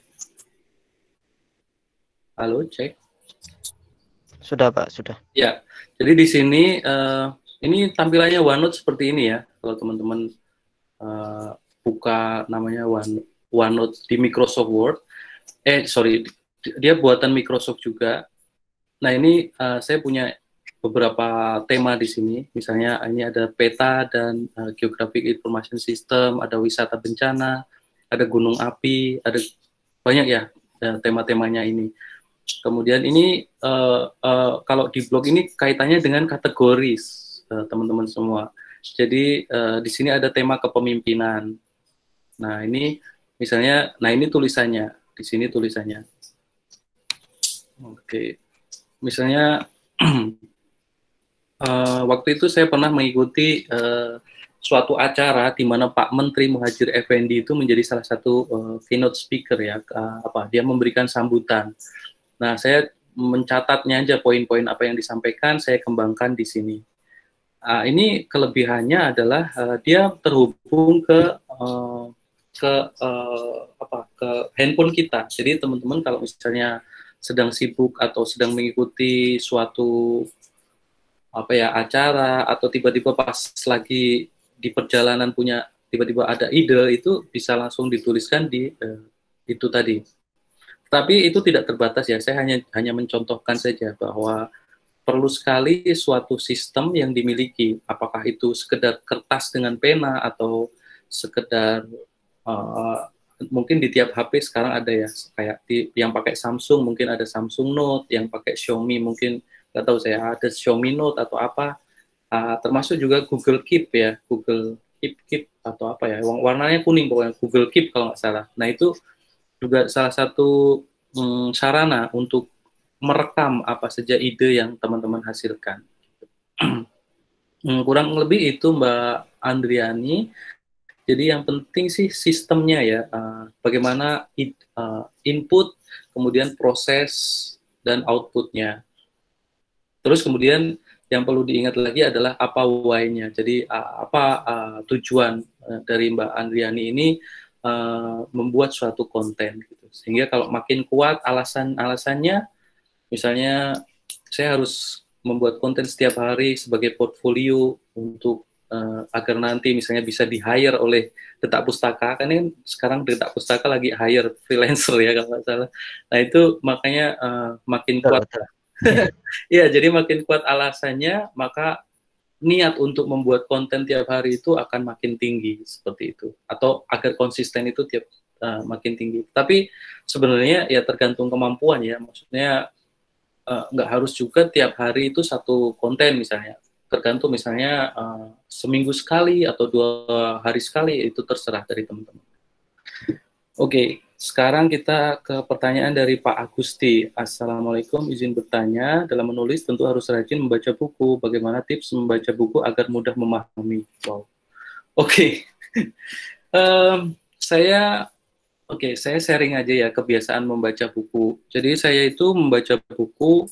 Halo, cek. Sudah Pak, sudah. Ya, jadi di sini ini tampilannya OneNote seperti ini ya. Kalau teman-teman buka namanya OneNote di Microsoft Word, dia buatan Microsoft juga. Nah ini saya punya beberapa tema di sini. Misalnya ini ada peta dan geographic information system, ada wisata bencana, ada gunung api, ada banyak ya tema-temanya ini. Kemudian ini kalau di blog ini kaitannya dengan kategoris teman-teman semua. Jadi di sini ada tema kepemimpinan. Nah ini misalnya, nah ini tulisannya, di sini tulisannya. Oke, misalnya waktu itu saya pernah mengikuti suatu acara di mana Pak Menteri Muhadjir Effendi itu menjadi salah satu keynote speaker ya, dia memberikan sambutan. Nah, saya mencatatnya aja poin-poin apa yang disampaikan, saya kembangkan di sini. Ini kelebihannya adalah dia terhubung ke handphone kita. Jadi teman-teman kalau misalnya sedang sibuk atau sedang mengikuti suatu acara atau tiba-tiba pas lagi di perjalanan tiba-tiba ada ide, itu bisa langsung dituliskan di itu tadi. Tapi itu tidak terbatas ya, saya hanya mencontohkan saja bahwa perlu sekali suatu sistem yang dimiliki, apakah itu sekedar kertas dengan pena atau sekedar mungkin di tiap HP sekarang ada ya, kayak yang pakai Samsung mungkin ada Samsung Note, yang pakai Xiaomi mungkin nggak tahu saya ada Xiaomi Note atau apa, termasuk juga Google Keep ya, Google Keep atau apa ya, warnanya kuning pokoknya, Google Keep kalau nggak salah. Nah itu juga salah satu sarana untuk merekam apa saja ide yang teman-teman hasilkan. Kurang lebih itu Mbak Andriani. Jadi yang penting sih sistemnya ya, bagaimana input, kemudian proses dan outputnya. Terus kemudian yang perlu diingat lagi adalah apa why-nya. Jadi tujuan dari Mbak Andriani ini membuat suatu konten gitu. Sehingga kalau makin kuat alasannya, misalnya saya harus membuat konten setiap hari sebagai portfolio untuk agar nanti misalnya bisa di-hire oleh Detak Pustaka. Kan ini sekarang Detak Pustaka lagi hire freelancer ya kalau nggak salah. Nah itu makanya makin kuat. Ya, jadi makin kuat alasannya, maka niat untuk membuat konten tiap hari itu akan makin tinggi, seperti itu. Atau agar konsisten itu makin tinggi. Tapi sebenarnya ya tergantung kemampuan ya, maksudnya nggak harus juga tiap hari itu satu konten misalnya. Tergantung misalnya seminggu sekali atau 2 hari sekali, itu terserah dari teman-teman. Oke, sekarang kita ke pertanyaan dari Pak Agusti. Assalamualaikum, izin bertanya, dalam menulis tentu harus rajin membaca buku. Bagaimana tips membaca buku agar mudah memahami? Wow. Oke. Saya sharing aja ya kebiasaan membaca buku. Jadi saya itu membaca buku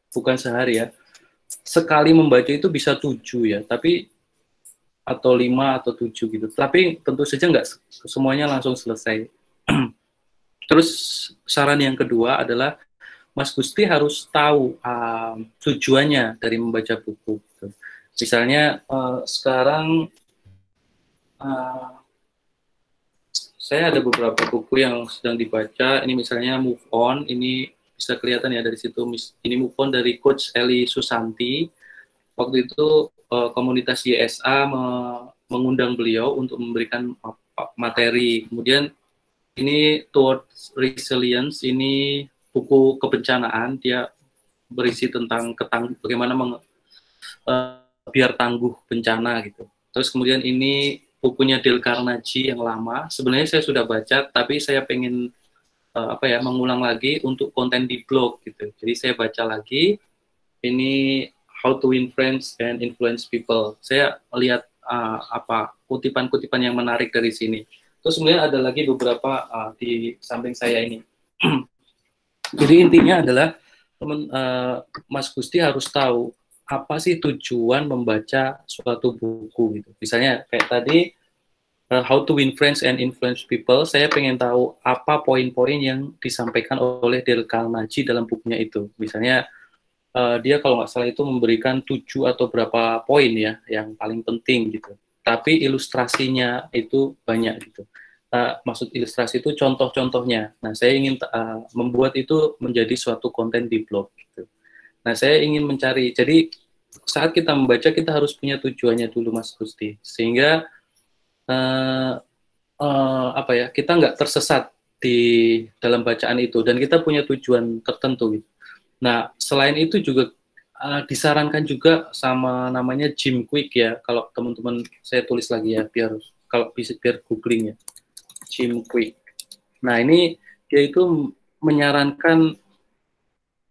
bukan sehari ya. Sekali membaca itu bisa 7 ya, tapi atau 5 atau 7 gitu. Tapi tentu saja nggak semuanya langsung selesai. Terus saran yang kedua adalah Mas Gusti harus tahu tujuannya dari membaca buku. Gitu. Misalnya sekarang saya ada beberapa buku yang sedang dibaca. Ini misalnya Move On, ini bisa kelihatan ya dari situ. Ini Move On dari Coach Eli Susanti. Waktu itu komunitas YSA mengundang beliau untuk memberikan materi. Kemudian ini Towards Resilience, ini buku kebencanaan, dia berisi tentang bagaimana biar tangguh bencana gitu. Terus kemudian ini bukunya Dale Carnegie yang lama. Sebenarnya saya sudah baca, tapi saya pengen mengulang lagi untuk konten di blog gitu. Jadi saya baca lagi. Ini How to Win Friends and Influence People. Saya lihat kutipan-kutipan yang menarik dari sini. Terus kemudian ada lagi beberapa di samping saya ini. Jadi intinya adalah Mas Gusti harus tahu apa sih tujuan membaca suatu buku gitu. Misalnya kayak tadi How to Win Friends and Influence People, saya pengen tahu apa poin-poin yang disampaikan oleh Dale Carnegie dalam bukunya itu. Misalnya dia kalau nggak salah itu memberikan 7 atau berapa poin ya yang paling penting gitu. Tapi ilustrasinya itu banyak gitu. Maksud ilustrasi itu contoh-contohnya. Nah, saya ingin membuat itu menjadi suatu konten di blog gitu. Nah, saya ingin mencari. Jadi saat kita membaca kita harus punya tujuannya dulu, Mas Gusti, sehingga apa ya, kita nggak tersesat di dalam bacaan itu dan kita punya tujuan tertentu gitu. Nah, selain itu juga disarankan juga sama namanya Jim Kwik ya. Kalau teman-teman, saya tulis lagi ya biar kalau bisa biar googling ya. Jim Kwik. Nah, ini dia itu menyarankan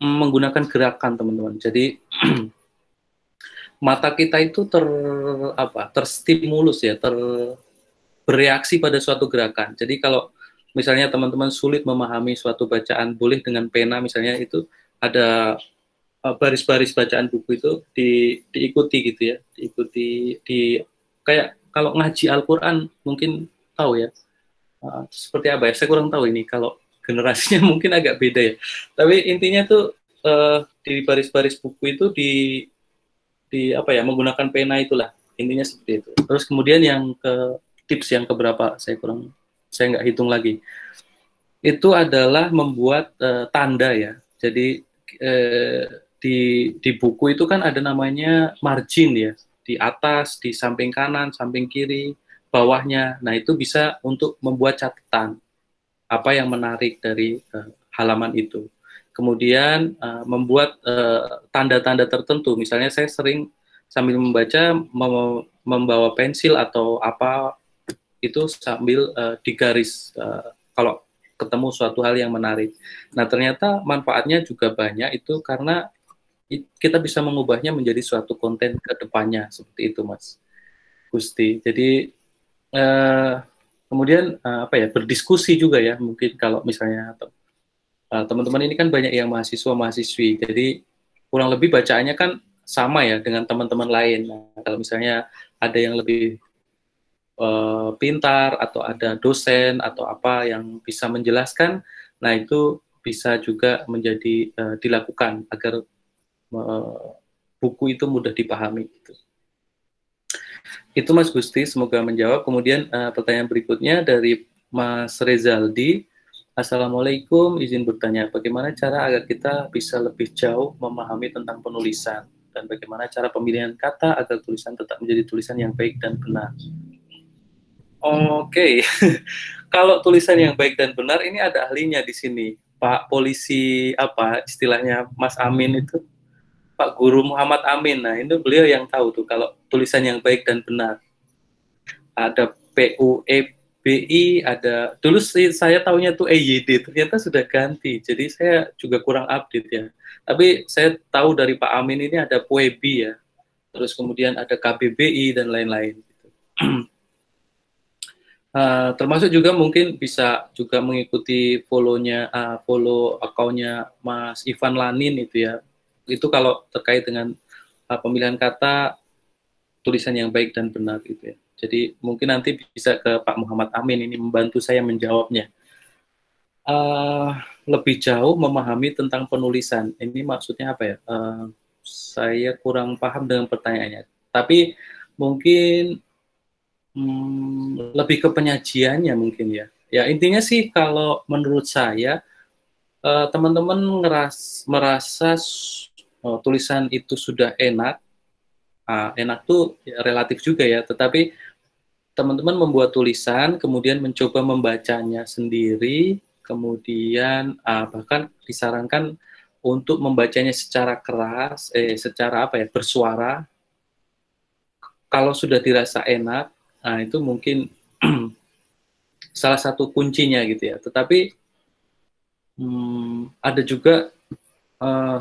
menggunakan gerakan, teman-teman. Jadi mata kita itu terstimulus ya, bereaksi pada suatu gerakan. Jadi kalau misalnya teman-teman sulit memahami suatu bacaan, boleh dengan pena misalnya, itu ada baris-baris bacaan buku itu diikuti gitu ya, diikuti kayak kalau ngaji Al-Quran mungkin tahu ya, seperti apa ya, saya kurang tahu ini kalau generasinya mungkin agak beda ya, tapi intinya tuh di baris-baris buku itu di apa ya, menggunakan pena itulah, intinya seperti itu. Terus kemudian yang tips yang keberapa saya nggak hitung lagi, itu adalah membuat tanda ya. Jadi di buku itu kan ada namanya margin ya, di atas, di samping kanan, samping kiri, bawahnya. Nah, itu bisa untuk membuat catatan apa yang menarik dari halaman itu. Kemudian membuat tanda-tanda tertentu. Misalnya saya sering sambil membaca membawa pensil atau apa itu sambil digaris kalau ketemu suatu hal yang menarik. Nah, ternyata manfaatnya juga banyak itu karena kita bisa mengubahnya menjadi suatu konten ke depannya, seperti itu, Mas Gusti. Jadi kemudian apa ya, berdiskusi juga ya, mungkin kalau misalnya teman-teman ini kan banyak yang mahasiswa-mahasiswi, jadi kurang lebih bacaannya kan sama ya dengan teman-teman lain. Nah, kalau misalnya ada yang lebih pintar atau ada dosen atau apa yang bisa menjelaskan, nah itu bisa juga menjadi dilakukan agar buku itu mudah dipahami. Itu Mas Gusti, semoga menjawab. Kemudian pertanyaan berikutnya dari Mas Rezaldi. Assalamualaikum, izin bertanya, bagaimana cara agar kita bisa lebih jauh memahami tentang penulisan dan bagaimana cara pemilihan kata agar tulisan tetap menjadi tulisan yang baik dan benar? Oke. Kalau tulisan yang baik dan benar ini ada ahlinya di sini, Pak Polisi apa istilahnya Mas Amin itu, Pak Guru Muhammad Amin. Nah, itu beliau yang tahu tuh kalau tulisan yang baik dan benar. Ada PUEBI, ada dulu saya tahunya tuh EYD, ternyata sudah ganti. Jadi saya juga kurang update ya. Tapi saya tahu dari Pak Amin ini ada PUEBI ya. Terus kemudian ada KBBI dan lain-lain. Termasuk juga mungkin bisa juga mengikuti follow akunnya Mas Ivan Lanin itu ya. Itu kalau terkait dengan pemilihan kata tulisan yang baik dan benar gitu ya. Jadi mungkin nanti bisa ke Pak Muhammad Amin ini membantu saya menjawabnya. Lebih jauh memahami tentang penulisan. Ini maksudnya apa ya? Saya kurang paham dengan pertanyaannya. Tapi mungkin lebih ke penyajiannya mungkin ya. Ya intinya sih kalau menurut saya teman-teman merasa tulisan itu sudah enak. Enak tuh ya, relatif juga ya. Tetapi teman-teman membuat tulisan, kemudian mencoba membacanya sendiri, kemudian bahkan disarankan untuk membacanya secara keras, secara apa ya, bersuara. Kalau sudah dirasa enak, nah itu mungkin salah satu kuncinya gitu ya. Tetapi ada juga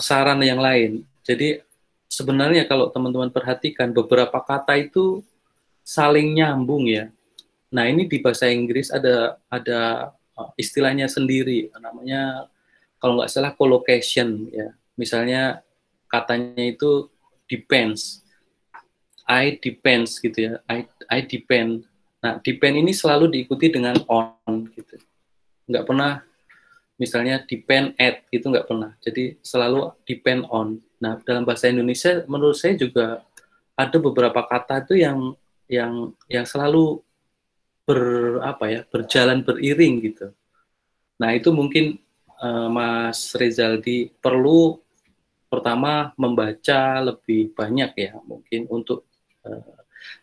saran yang lain. Jadi sebenarnya kalau teman-teman perhatikan beberapa kata itu saling nyambung ya. Nah ini di bahasa Inggris ada istilahnya sendiri, namanya kalau nggak salah collocation ya. Misalnya katanya itu depends. I depends gitu ya, I depend. Nah, depend ini selalu diikuti dengan on gitu. Nggak pernah misalnya depend at, itu nggak pernah. Jadi selalu depend on. Nah, dalam bahasa Indonesia menurut saya juga ada beberapa kata itu yang selalu berjalan beriring gitu. Nah, itu mungkin Mas Rezaldi perlu pertama membaca lebih banyak ya, mungkin untuk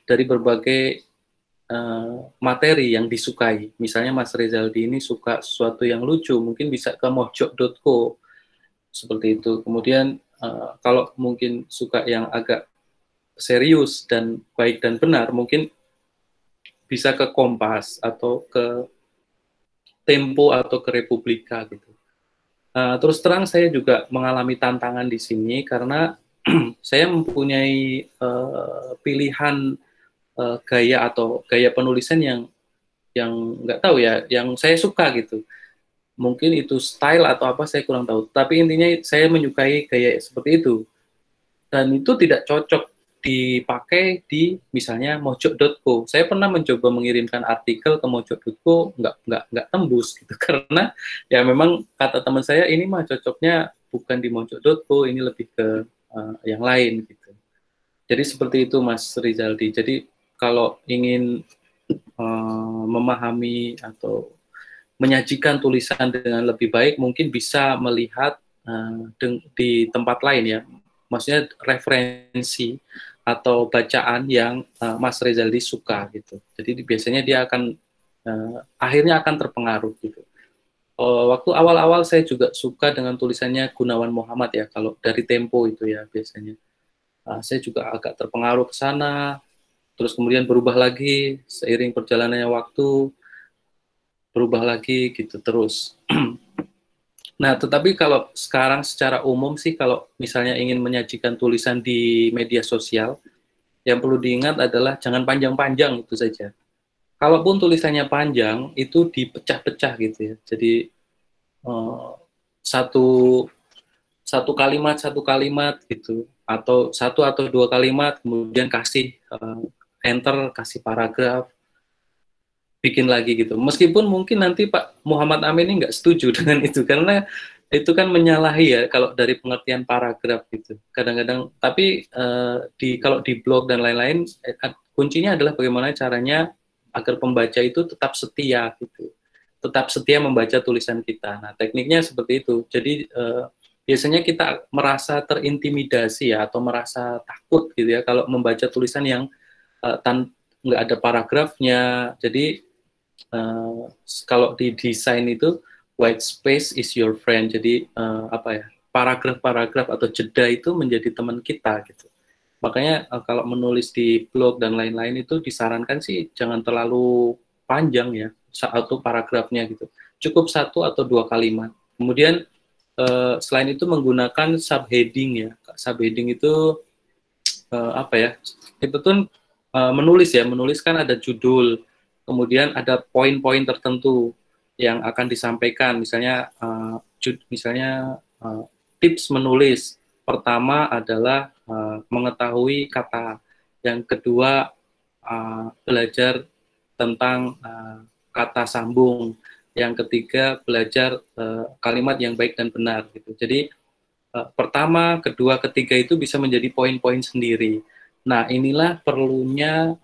dari berbagai materi yang disukai. Misalnya Mas Rezaldi ini suka sesuatu yang lucu, mungkin bisa ke mojok.co seperti itu. Kemudian kalau mungkin suka yang agak serius dan baik dan benar, mungkin bisa ke Kompas atau ke Tempo atau ke Republika gitu. Terus terang saya juga mengalami tantangan di sini karena saya mempunyai pilihan gaya atau gaya penulisan yang nggak tahu ya, yang saya suka gitu. Mungkin itu style atau apa saya kurang tahu. Tapi intinya saya menyukai gaya seperti itu. Dan itu tidak cocok dipakai di misalnya mojok.co. Saya pernah mencoba mengirimkan artikel ke mojok.co, nggak tembus gitu karena ya memang kata teman saya ini mah cocoknya bukan di mojok.co, ini lebih ke yang lain gitu. Jadi seperti itu Mas Rizaldi. Jadi kalau ingin memahami atau menyajikan tulisan dengan lebih baik, mungkin bisa melihat di tempat lain ya, maksudnya referensi atau bacaan yang Mas Rezaldi suka gitu. Jadi biasanya dia akan akhirnya akan terpengaruh gitu. Waktu awal-awal saya juga suka dengan tulisannya Gunawan Muhammad ya, kalau dari Tempo itu ya biasanya. Saya juga agak terpengaruh ke sana, terus kemudian berubah lagi seiring perjalanannya waktu, berubah lagi gitu terus. Nah, tetapi kalau sekarang secara umum sih, kalau misalnya ingin menyajikan tulisan di media sosial, yang perlu diingat adalah jangan panjang-panjang, itu saja. Kalaupun tulisannya panjang, itu dipecah-pecah gitu ya. Jadi satu kalimat gitu, atau satu atau dua kalimat, kemudian kasih enter, kasih paragraf, bikin lagi gitu. Meskipun mungkin nanti Pak Muhammad Amin ini nggak setuju dengan itu, karena itu kan menyalahi ya kalau dari pengertian paragraf gitu. Kadang-kadang, tapi kalau di blog dan lain-lain, kuncinya adalah bagaimana caranya agar pembaca itu tetap setia gitu. Tetap setia membaca tulisan kita. Nah, tekniknya seperti itu. Jadi biasanya kita merasa terintimidasi ya, atau merasa takut gitu ya kalau membaca tulisan yang nggak ada paragrafnya. Jadi kalau di desain itu white space is your friend. Jadi apa ya, paragraf-paragraf atau jeda itu menjadi teman kita gitu. Makanya kalau menulis di blog dan lain-lain itu disarankan sih jangan terlalu panjang ya, satu paragrafnya gitu. Cukup satu atau dua kalimat. Kemudian selain itu menggunakan subheading ya. Subheading itu apa ya? Itu tuh menulis kan ada judul, kemudian ada poin-poin tertentu yang akan disampaikan, misalnya tips menulis. Pertama adalah mengetahui kata, yang kedua belajar tentang kata sambung, yang ketiga belajar kalimat yang baik dan benar gitu. Jadi pertama, kedua, ketiga itu bisa menjadi poin-poin sendiri. Nah, inilah perlunya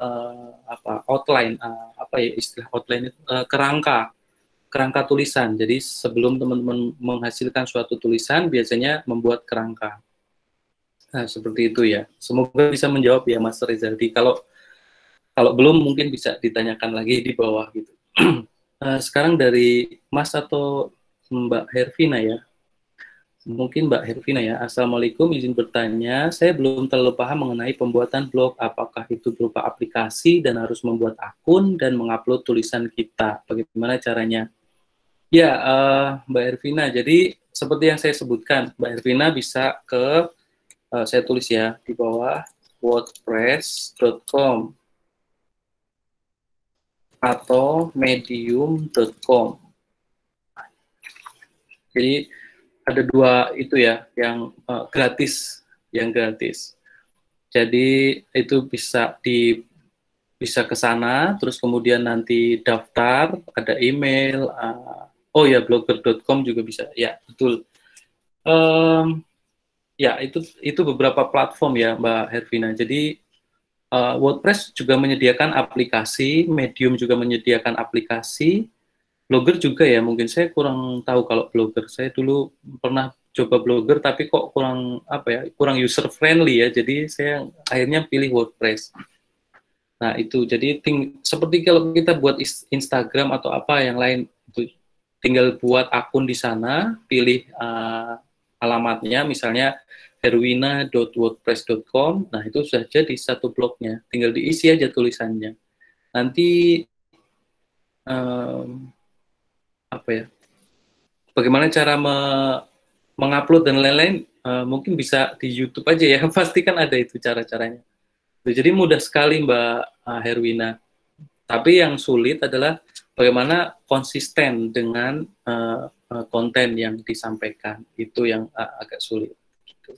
outline, apa ya istilah outline itu, kerangka tulisan. Jadi sebelum teman-teman menghasilkan suatu tulisan, biasanya membuat kerangka. Nah, seperti itu ya. Semoga bisa menjawab ya Mas Rezaldi. Kalau belum mungkin bisa ditanyakan lagi di bawah gitu. Sekarang dari Mas atau Mbak Hervina ya. Mungkin Mbak Hervina ya. Assalamualaikum, izin bertanya. Saya belum terlalu paham mengenai pembuatan blog. Apakah itu berupa aplikasi dan harus membuat akun dan mengupload tulisan kita? Bagaimana caranya? Ya, Mbak Hervina. Jadi seperti yang saya sebutkan, Mbak Hervina bisa ke, saya tulis ya di bawah, wordpress.com atau medium.com. Jadi ada dua itu ya, yang gratis. Jadi itu bisa ke sana, terus kemudian nanti daftar, ada email. Oh ya, blogger.com juga bisa. Ya, betul. Ya, itu beberapa platform ya, Mbak Hervina. Jadi WordPress juga menyediakan aplikasi, Medium juga menyediakan aplikasi, Blogger juga ya, mungkin saya kurang tahu kalau Blogger. Saya dulu pernah coba Blogger tapi kok kurang apa ya, kurang user friendly ya. Jadi saya akhirnya pilih WordPress. Nah itu jadi seperti kalau kita buat Instagram atau apa yang lain, itu tinggal buat akun di sana, pilih alamatnya, misalnya herwina.wordpress.com. Nah itu sudah jadi satu blognya, tinggal diisi aja tulisannya. Nanti apa ya? Bagaimana cara mengupload dan lain-lain? Mungkin bisa di YouTube aja ya. Pasti kan ada itu cara-caranya. Jadi mudah sekali Mbak Herwina. Tapi yang sulit adalah bagaimana konsisten dengan konten yang disampaikan. Itu yang agak sulit. Gitu.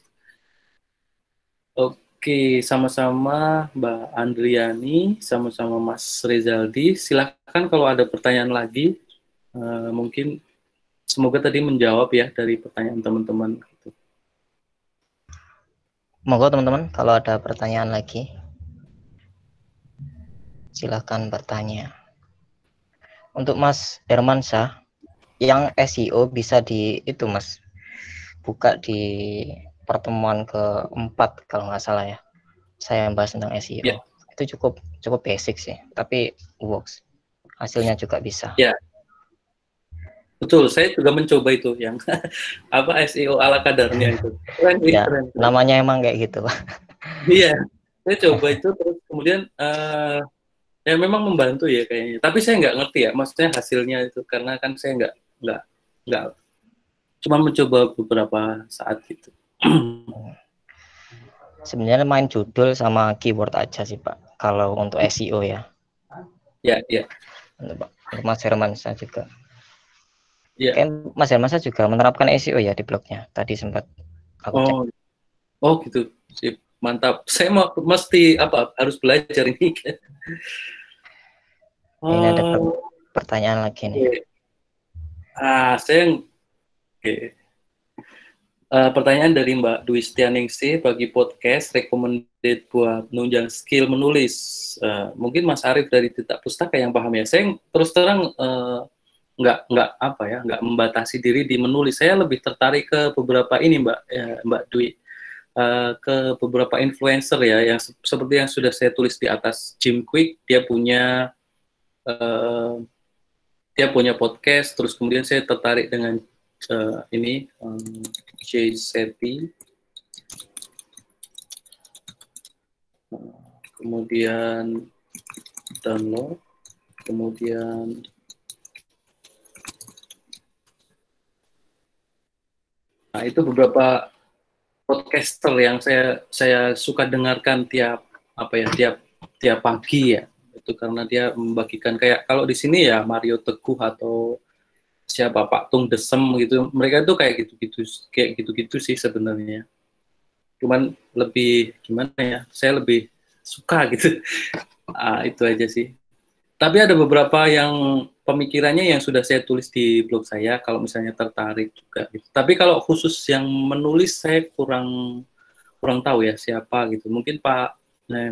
Oke, sama-sama Mbak Andriani, sama-sama Mas Rezaldi. Silakan kalau ada pertanyaan lagi, mungkin semoga tadi menjawab ya dari pertanyaan teman-teman. Gitu. Monggo teman-teman, kalau ada pertanyaan lagi, silakan bertanya. Untuk Mas Hermansyah, yang SEO bisa itu Mas, buka di pertemuan keempat kalau nggak salah ya. Saya bahas tentang SEO. Ya. Itu cukup basic sih, tapi works. Hasilnya juga bisa. Ya. Betul, saya juga mencoba itu yang apa SEO ala kadarnya itu. Keren, ya, keren. Namanya emang kayak gitu. Iya, saya coba itu terus kemudian ya memang membantu ya kayaknya. Tapi saya nggak ngerti ya, maksudnya hasilnya itu karena kan saya nggak cuma mencoba beberapa saat gitu. Sebenarnya main judul sama keyword aja sih Pak. Kalau untuk SEO ya. Ya. Untuk Mas Hermansyah juga. Ya. Kan Mas Hermansyah juga menerapkan SEO ya di blognya. Tadi sempat aku cek. Oh gitu. Sip. Mantap. Saya mesti harus belajar ini. Ini ada pertanyaan lagi nih. Pertanyaan dari Mbak Dwi Setianingsih, bagi podcast recommended buat nunjang skill menulis. Mungkin Mas Arief dari Tita Pustaka yang paham ya. Saya terus terang nggak membatasi diri di menulis. Saya lebih tertarik ke beberapa ini Mbak Dwi. Ke beberapa influencer ya, yang seperti yang sudah saya tulis di atas. Jim Quick, dia punya podcast, terus kemudian saya tertarik dengan Jay Shetty, kemudian download, kemudian itu beberapa podcaster yang saya suka dengarkan tiap pagi ya. Itu karena dia membagikan kayak kalau di sini ya Mario Teguh atau siapa Pak Tung Desem gitu. Mereka tuh kayak gitu-gitu sih sebenarnya. Cuman lebih gimana ya? Saya lebih suka gitu. Itu aja sih. Tapi ada beberapa yang pemikirannya yang sudah saya tulis di blog saya, kalau misalnya tertarik juga gitu. Tapi kalau khusus yang menulis saya kurang tahu ya siapa gitu. Mungkin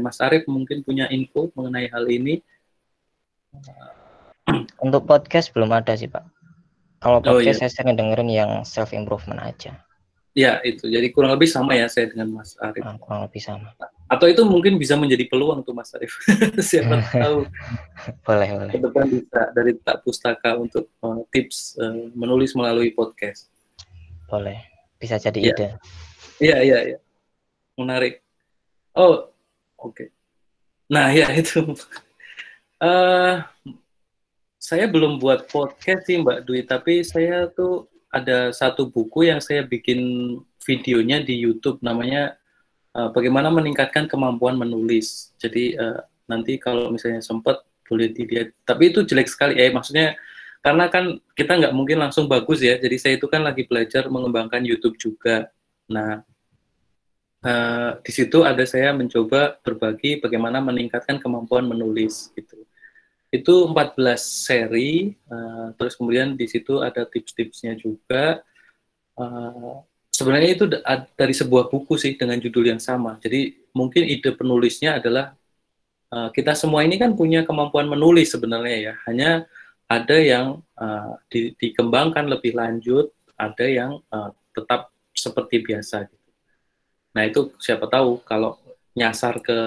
Mas Arief mungkin punya info mengenai hal ini. Untuk podcast belum ada sih Pak. Kalau podcast saya sering dengerin yang self improvement aja. Ya itu, jadi kurang lebih sama ya saya dengan Mas Arief. Kurang lebih sama. Atau itu mungkin bisa menjadi peluang tuh Mas Arief. Siapa tahu. boleh. Ke depan bisa dari Tak Pustaka untuk tips menulis melalui podcast. Boleh, bisa jadi ide. Iya. Menarik. Oh, oke. Nah ya itu. Saya belum buat podcast sih Mbak Dwi, tapi saya tuh ada satu buku yang saya bikin videonya di YouTube, namanya Bagaimana Meningkatkan Kemampuan Menulis. Jadi nanti kalau misalnya sempat boleh dilihat. Tapi itu jelek sekali maksudnya karena kan kita nggak mungkin langsung bagus ya. Jadi saya itu kan lagi belajar mengembangkan YouTube juga. Nah di situ ada saya mencoba berbagi bagaimana meningkatkan kemampuan menulis gitu. Itu 14 seri, terus kemudian di situ ada tips-tipsnya juga. Sebenarnya itu dari sebuah buku sih dengan judul yang sama. Jadi mungkin ide penulisnya adalah kita semua ini kan punya kemampuan menulis sebenarnya ya. Hanya ada yang dikembangkan lebih lanjut, ada yang tetap seperti biasa gitu. Nah itu siapa tahu kalau nyasar ke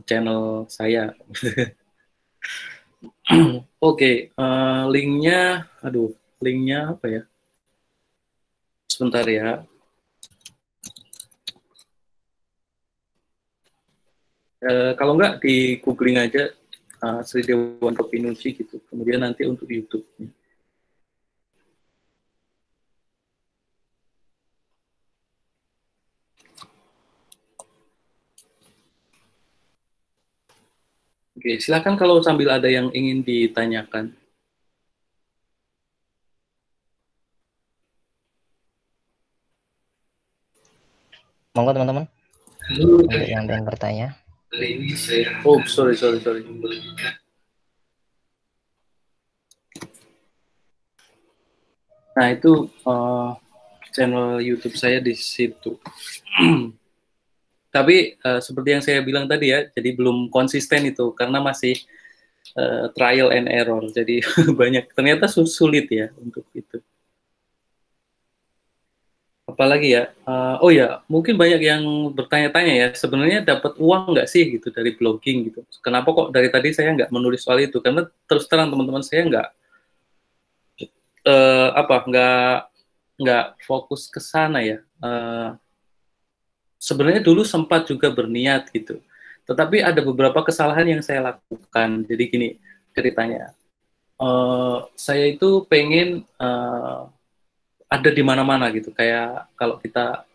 channel saya. Oke, linknya, aduh, linknya apa ya? Sebentar ya. Kalau nggak di googling aja Sri Dewanto Pinucci gitu. Kemudian nanti untuk YouTube. Oke, silakan kalau sambil ada yang ingin ditanyakan. Monggo teman-teman untuk yang ingin bertanya. Oh, sorry. Nah, itu channel YouTube saya di situ. Tapi seperti yang saya bilang tadi ya, jadi belum konsisten itu karena masih trial and error. Jadi banyak, ternyata sulit ya untuk itu. Apalagi ya, oh ya, mungkin banyak yang bertanya-tanya ya, sebenarnya dapat uang nggak sih gitu dari blogging gitu. Kenapa kok dari tadi saya nggak menulis soal itu? Karena terus terang teman-teman saya nggak fokus ke sana ya. Sebenarnya dulu sempat juga berniat gitu, tetapi ada beberapa kesalahan yang saya lakukan. Jadi gini ceritanya, saya itu pengen ada di mana-mana gitu. Kayak kalau kita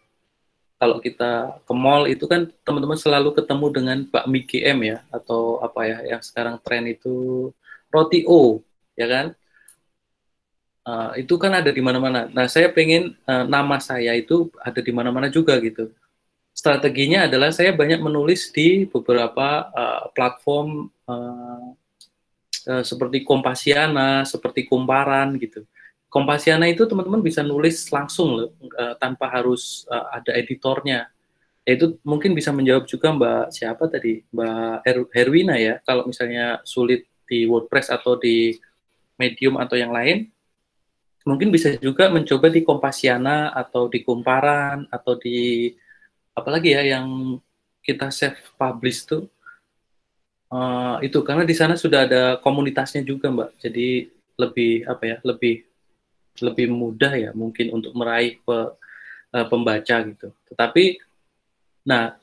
ke mall itu kan teman-teman selalu ketemu dengan bakmi GM ya, atau apa ya yang sekarang tren itu roti O, ya kan? Itu kan ada di mana-mana. Nah, saya pengen nama saya itu ada di mana-mana juga gitu. Strateginya adalah saya banyak menulis di beberapa platform seperti Kompasiana, seperti Kumparan gitu. Kompasiana itu teman-teman bisa nulis langsung loh, tanpa harus ada editornya. Itu mungkin bisa menjawab juga Mbak siapa tadi, Mbak Herwina ya, kalau misalnya sulit di WordPress atau di Medium atau yang lain, mungkin bisa juga mencoba di Kompasiana atau di Kumparan atau di apalagi ya yang kita save publish tuh itu karena di sana sudah ada komunitasnya juga Mbak, jadi lebih apa ya, lebih mudah ya mungkin untuk meraih pembaca gitu. Tetapi nah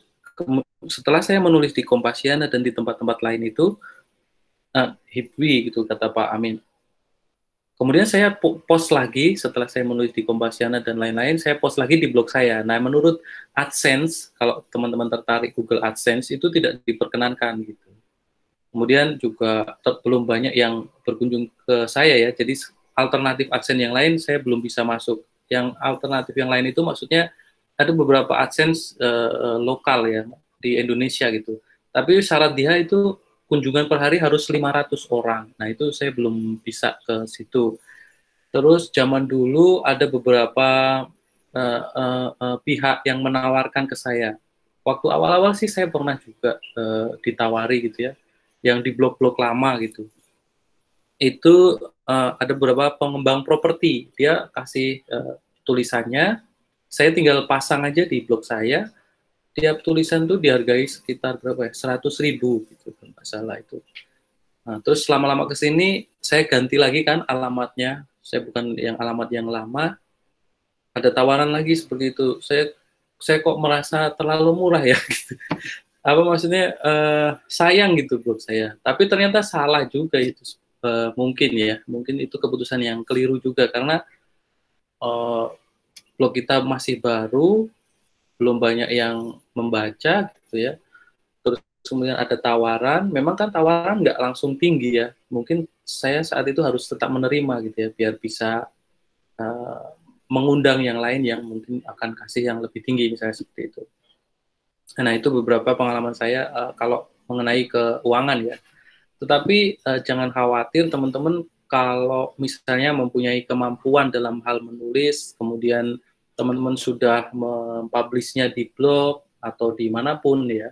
setelah saya menulis di Kompasiana dan di tempat-tempat lain itu Hipwi gitu kata Pak Amin. Kemudian saya post lagi setelah saya menulis di Kompasiana dan lain-lain, saya post lagi di blog saya. Nah, menurut AdSense, kalau teman-teman tertarik Google AdSense itu tidak diperkenankan gitu. Kemudian juga belum banyak yang berkunjung ke saya ya. Jadi alternatif AdSense yang lain saya belum bisa masuk. Yang alternatif yang lain itu maksudnya ada beberapa AdSense lokal ya di Indonesia gitu. Tapi syarat dia itu kunjungan per hari harus 500 orang. Nah, itu saya belum bisa ke situ. Terus zaman dulu ada beberapa pihak yang menawarkan ke saya. Waktu awal-awal sih saya pernah juga ditawari gitu ya, yang di blog-blog lama gitu. Itu ada beberapa pengembang properti, dia kasih tulisannya, saya tinggal pasang aja di blog saya, tiap tulisan tuh dihargai sekitar berapa ya, 100.000 gitu, nggak salah itu. Nah, terus lama-lama ke sini saya ganti lagi kan alamatnya, saya bukan yang alamat yang lama, ada tawaran lagi seperti itu. Saya kok merasa terlalu murah ya gitu. Apa maksudnya sayang gitu blog saya. Tapi ternyata salah juga itu mungkin ya, mungkin itu keputusan yang keliru juga karena blog kita masih baru, belum banyak yang membaca gitu ya. Terus kemudian ada tawaran, memang kan tawaran nggak langsung tinggi ya. Mungkin saya saat itu harus tetap menerima gitu ya, biar bisa mengundang yang lain yang mungkin akan kasih yang lebih tinggi misalnya seperti itu. Nah itu beberapa pengalaman saya kalau mengenai keuangan ya. Tetapi jangan khawatir teman-teman kalau misalnya mempunyai kemampuan dalam hal menulis, kemudian teman-teman sudah mempublishnya di blog atau dimanapun ya,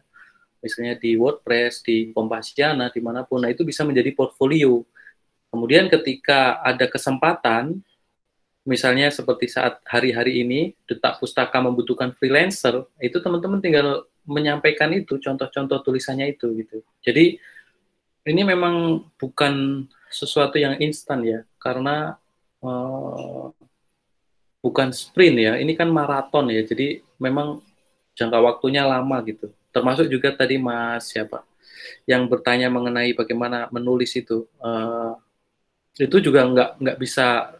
misalnya di WordPress, di Kompasiana, dimanapun, nah itu bisa menjadi portfolio. Kemudian ketika ada kesempatan, misalnya seperti saat hari-hari ini Detak Pustaka membutuhkan freelancer, itu teman-teman tinggal menyampaikan itu contoh-contoh tulisannya itu gitu. Jadi ini memang bukan sesuatu yang instan ya, karena bukan sprint ya, ini kan maraton ya, jadi memang jangka waktunya lama gitu. Termasuk juga tadi Mas siapa yang bertanya mengenai bagaimana menulis itu juga nggak bisa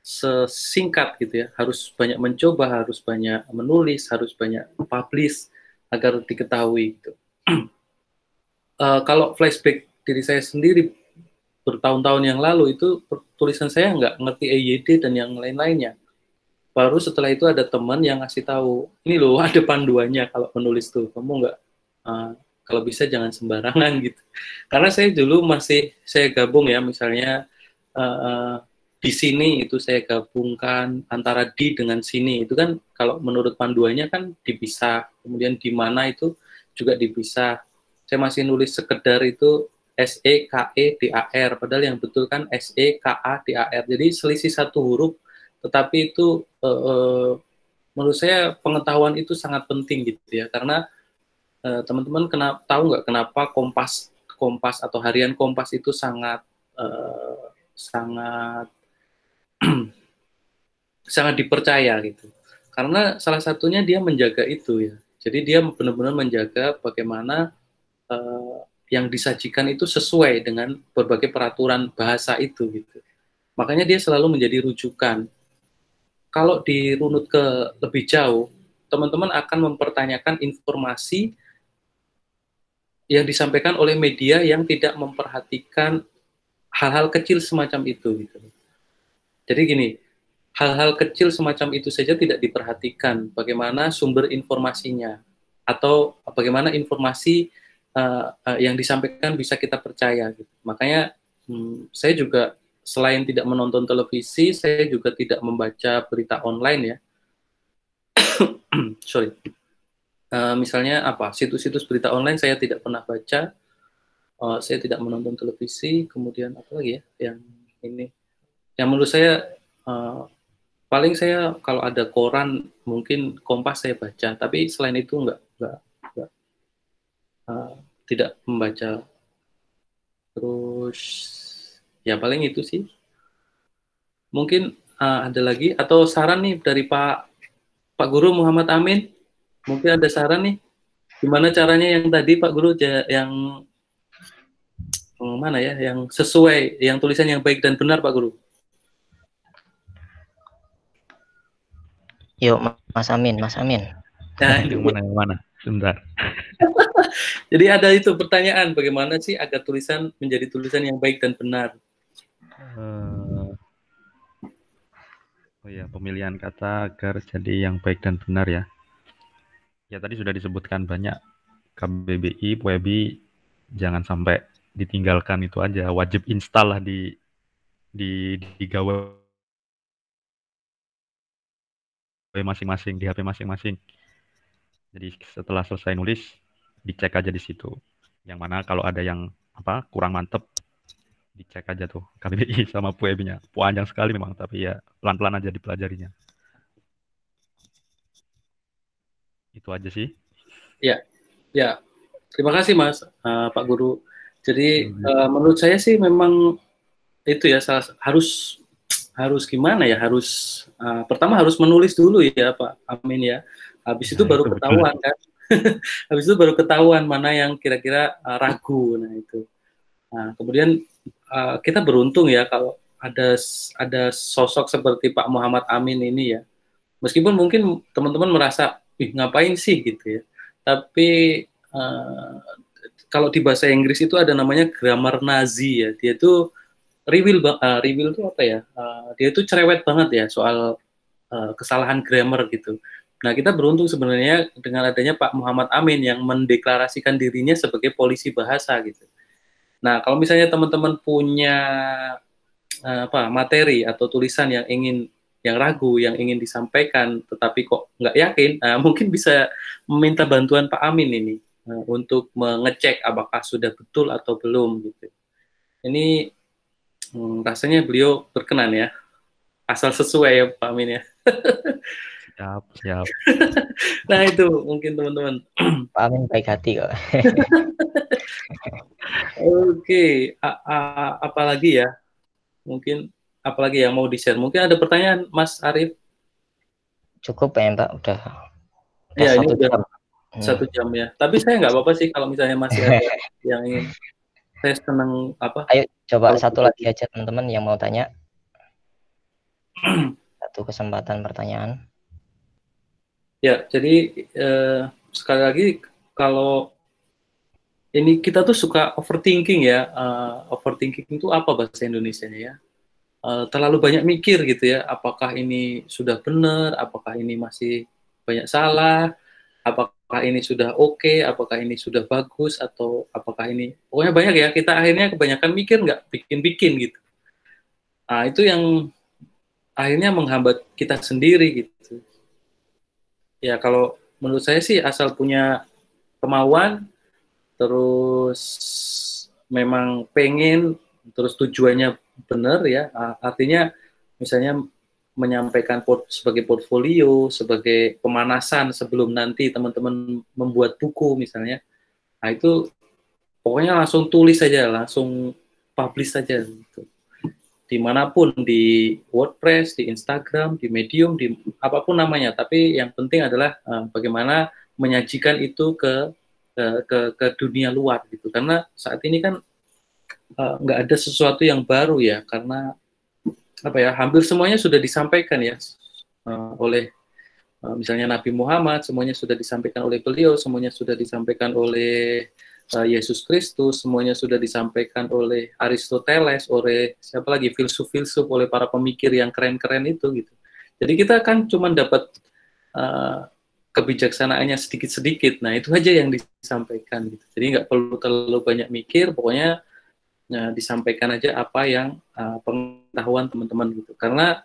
sesingkat gitu ya, harus banyak mencoba, harus banyak menulis, harus banyak publish agar diketahui gitu. Kalau flashback diri saya sendiri bertahun-tahun yang lalu itu tulisan saya nggak ngerti EYD dan yang lain-lainnya. Baru setelah itu ada teman yang ngasih tahu, ini loh ada panduannya kalau menulis tuh, kamu nggak kalau bisa jangan sembarangan gitu. Karena saya dulu saya gabung ya, misalnya di sini itu saya gabungkan antara di dengan sini, itu kan kalau menurut panduannya kan dipisah, kemudian di mana itu juga dipisah. Saya masih nulis sekedar itu SEKEDAR, padahal yang betul kan SEKADAR. Jadi selisih satu huruf, tetapi itu menurut saya pengetahuan itu sangat penting gitu ya, karena teman-teman tahu nggak kenapa Kompas atau harian Kompas itu sangat sangat sangat dipercaya gitu, karena salah satunya dia menjaga itu ya. Jadi dia benar-benar menjaga bagaimana yang disajikan itu sesuai dengan berbagai peraturan bahasa itu gitu. Makanya dia selalu menjadi rujukan. Kalau dirunut ke lebih jauh, teman-teman akan mempertanyakan informasi yang disampaikan oleh media yang tidak memperhatikan hal-hal kecil semacam itu gitu. Jadi gini, hal-hal kecil semacam itu saja tidak diperhatikan, bagaimana sumber informasinya atau bagaimana informasi yang disampaikan bisa kita percaya gitu. Makanya saya juga selain tidak menonton televisi, saya juga tidak membaca berita online ya. Sorry. Misalnya apa, situs-situs berita online saya tidak pernah baca, saya tidak menonton televisi, kemudian apa lagi ya yang ini, yang menurut saya paling saya kalau ada koran mungkin Kompas saya baca, tapi selain itu enggak tidak membaca. Terus ya paling itu sih. Mungkin ada lagi atau saran nih dari Pak Guru Muhammad Amin, mungkin ada saran nih gimana caranya yang tadi Pak Guru yang mana ya, yang sesuai, yang tulisan yang baik dan benar Pak Guru. Yuk Mas Amin. Nah, yang mana? Sebentar. Jadi ada itu pertanyaan, bagaimana sih agar tulisan menjadi tulisan yang baik dan benar? Oh ya, pemilihan kata agar jadi yang baik dan benar ya. Ya tadi sudah disebutkan banyak, KBBI, PUEBI, jangan sampai ditinggalkan itu aja, wajib install lah di gawai masing-masing, di HP masing-masing. Jadi setelah selesai nulis, dicek aja di situ. Yang mana kalau ada yang kurang mantep, dicek aja tuh KBBI sama PUEBI-nya. Panjang sekali memang, tapi ya pelan-pelan aja dipelajarinya. Itu aja sih. Ya. Terima kasih Mas, Pak Guru. Jadi menurut saya sih memang itu ya, harus gimana ya, pertama harus menulis dulu ya Pak Amin ya. Habis itu baru ketahuan kan. Habis itu baru ketahuan mana yang kira-kira ragu. Nah itu. Nah, kemudian kita beruntung ya kalau ada sosok seperti Pak Muhammad Amin ini ya. Meskipun mungkin teman-teman merasa, ngapain sih gitu ya. Tapi kalau di bahasa Inggris itu ada namanya grammar Nazi ya. Dia itu reveal itu apa ya? Dia itu cerewet banget ya soal kesalahan grammar gitu. Nah, kita beruntung sebenarnya dengan adanya Pak Muhammad Amin yang mendeklarasikan dirinya sebagai polisi bahasa gitu. Nah, kalau misalnya teman-teman punya materi atau tulisan yang ragu, yang ingin disampaikan, tetapi kok nggak yakin, mungkin bisa meminta bantuan Pak Amin ini untuk mengecek apakah sudah betul atau belum gitu. Ini rasanya beliau berkenan ya. asal sesuai ya Pak Amin ya. Siap, siap. Nah itu mungkin teman-teman. Pak Amin baik hati kok. Oke, apalagi ya? Mungkin apalagi yang mau di-share? Mungkin ada pertanyaan Mas Arif? Cukup ya Mbak, udah Ya, ini 1 udah jam. 1 jam ya. Tapi saya nggak apa-apa sih kalau misalnya masih ada yang ingin. Saya senang apa? Ayo coba kalau satu lagi aja teman-teman yang mau tanya. Satu kesempatan pertanyaan. Ya, jadi sekali lagi kalau ini kita tuh suka overthinking ya. Overthinking itu apa bahasa Indonesianya ya? Terlalu banyak mikir gitu ya. Apakah ini sudah benar? Apakah ini masih banyak salah? Apakah ini sudah oke? Apakah ini sudah bagus? Atau apakah ini... Pokoknya banyak ya. Kita akhirnya kebanyakan mikir nggak bikin-bikin gitu. Nah, itu yang akhirnya menghambat kita sendiri gitu. Ya, kalau menurut saya sih asal punya kemauan, terus memang pengen, terus tujuannya benar ya, artinya misalnya menyampaikan sebagai portfolio, sebagai pemanasan sebelum nanti teman-teman membuat buku misalnya, nah itu pokoknya langsung tulis saja, langsung publish saja gitu. Dimanapun, di WordPress, di Instagram, di Medium, di apapun namanya, tapi yang penting adalah bagaimana menyajikan itu ke dunia luar gitu, karena saat ini kan nggak ada sesuatu yang baru ya, karena apa ya, hampir semuanya sudah disampaikan ya oleh misalnya Nabi Muhammad, semuanya sudah disampaikan oleh beliau, semuanya sudah disampaikan oleh Yesus Kristus, semuanya sudah disampaikan oleh Aristoteles, oleh siapa lagi, filsuf-filsuf, oleh para pemikir yang keren-keren itu gitu. Jadi kita kan cuma dapat kebijaksanaannya sedikit-sedikit. Nah, itu aja yang disampaikan gitu. Jadi nggak perlu terlalu banyak mikir, pokoknya disampaikan aja apa yang pengetahuan teman-teman gitu. Karena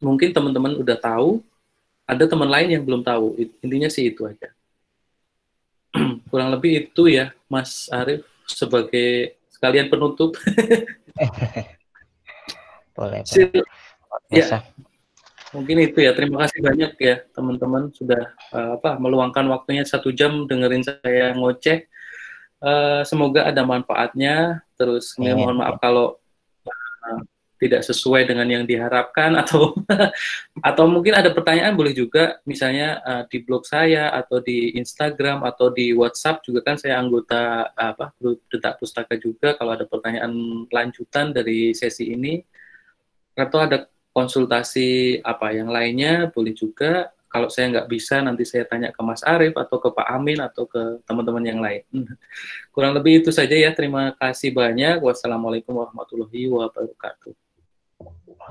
mungkin teman-teman udah tahu, ada teman lain yang belum tahu. Intinya sih itu aja. Kurang lebih itu ya, Mas Arif, sebagai sekalian penutup. Boleh. Ya, mungkin itu ya. Terima kasih banyak ya teman-teman sudah meluangkan waktunya 1 jam dengerin saya ngoceh. Semoga ada manfaatnya. Terus mohon maaf kalau tidak sesuai dengan yang diharapkan, atau atau mungkin ada pertanyaan, boleh juga misalnya di blog saya atau di Instagram atau di WhatsApp juga, kan saya anggota grup Detak Pustaka juga. Kalau ada pertanyaan lanjutan dari sesi ini atau ada konsultasi apa yang lainnya, boleh juga. Kalau saya nggak bisa, nanti saya tanya ke Mas Arif atau ke Pak Amin atau ke teman-teman yang lain. Kurang lebih itu saja ya. Terima kasih banyak. Wassalamualaikum warahmatullahi wabarakatuh.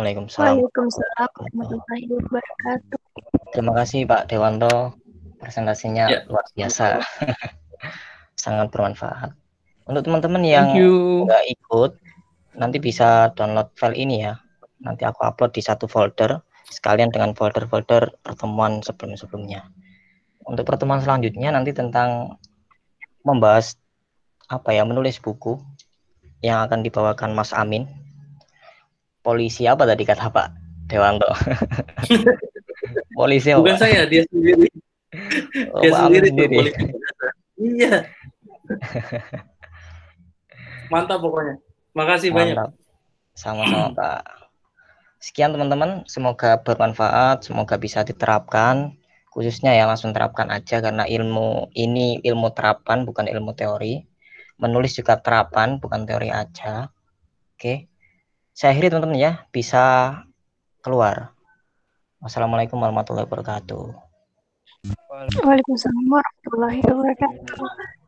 Waalaikumsalam. Waalaikumsalam warahmatullahi wabarakatuh. Terima kasih Pak Dewanto. Presentasinya luar biasa. Sangat bermanfaat. Untuk teman-teman yang nggak ikut, nanti bisa download file ini ya. Nanti aku upload di satu folder, sekalian dengan folder-folder pertemuan sebelum-sebelumnya. Untuk pertemuan selanjutnya nanti tentang membahas menulis buku yang akan dibawakan Mas Amin. Polisi apa tadi kata Pak Dewanto? Polisi apa? Bukan saya, dia sendiri. Dia sendiri. Polisi. Iya. Mantap pokoknya. Makasih banyak. Sama-sama Pak. Sekian teman-teman, semoga bermanfaat, semoga bisa diterapkan, khususnya ya langsung terapkan aja, karena ilmu ini ilmu terapan, bukan ilmu teori. Menulis juga terapan, bukan teori aja. Oke, saya akhiri teman-teman ya, bisa keluar. Wassalamualaikum warahmatullahi wabarakatuh. Waalaikumsalam warahmatullahi wabarakatuh.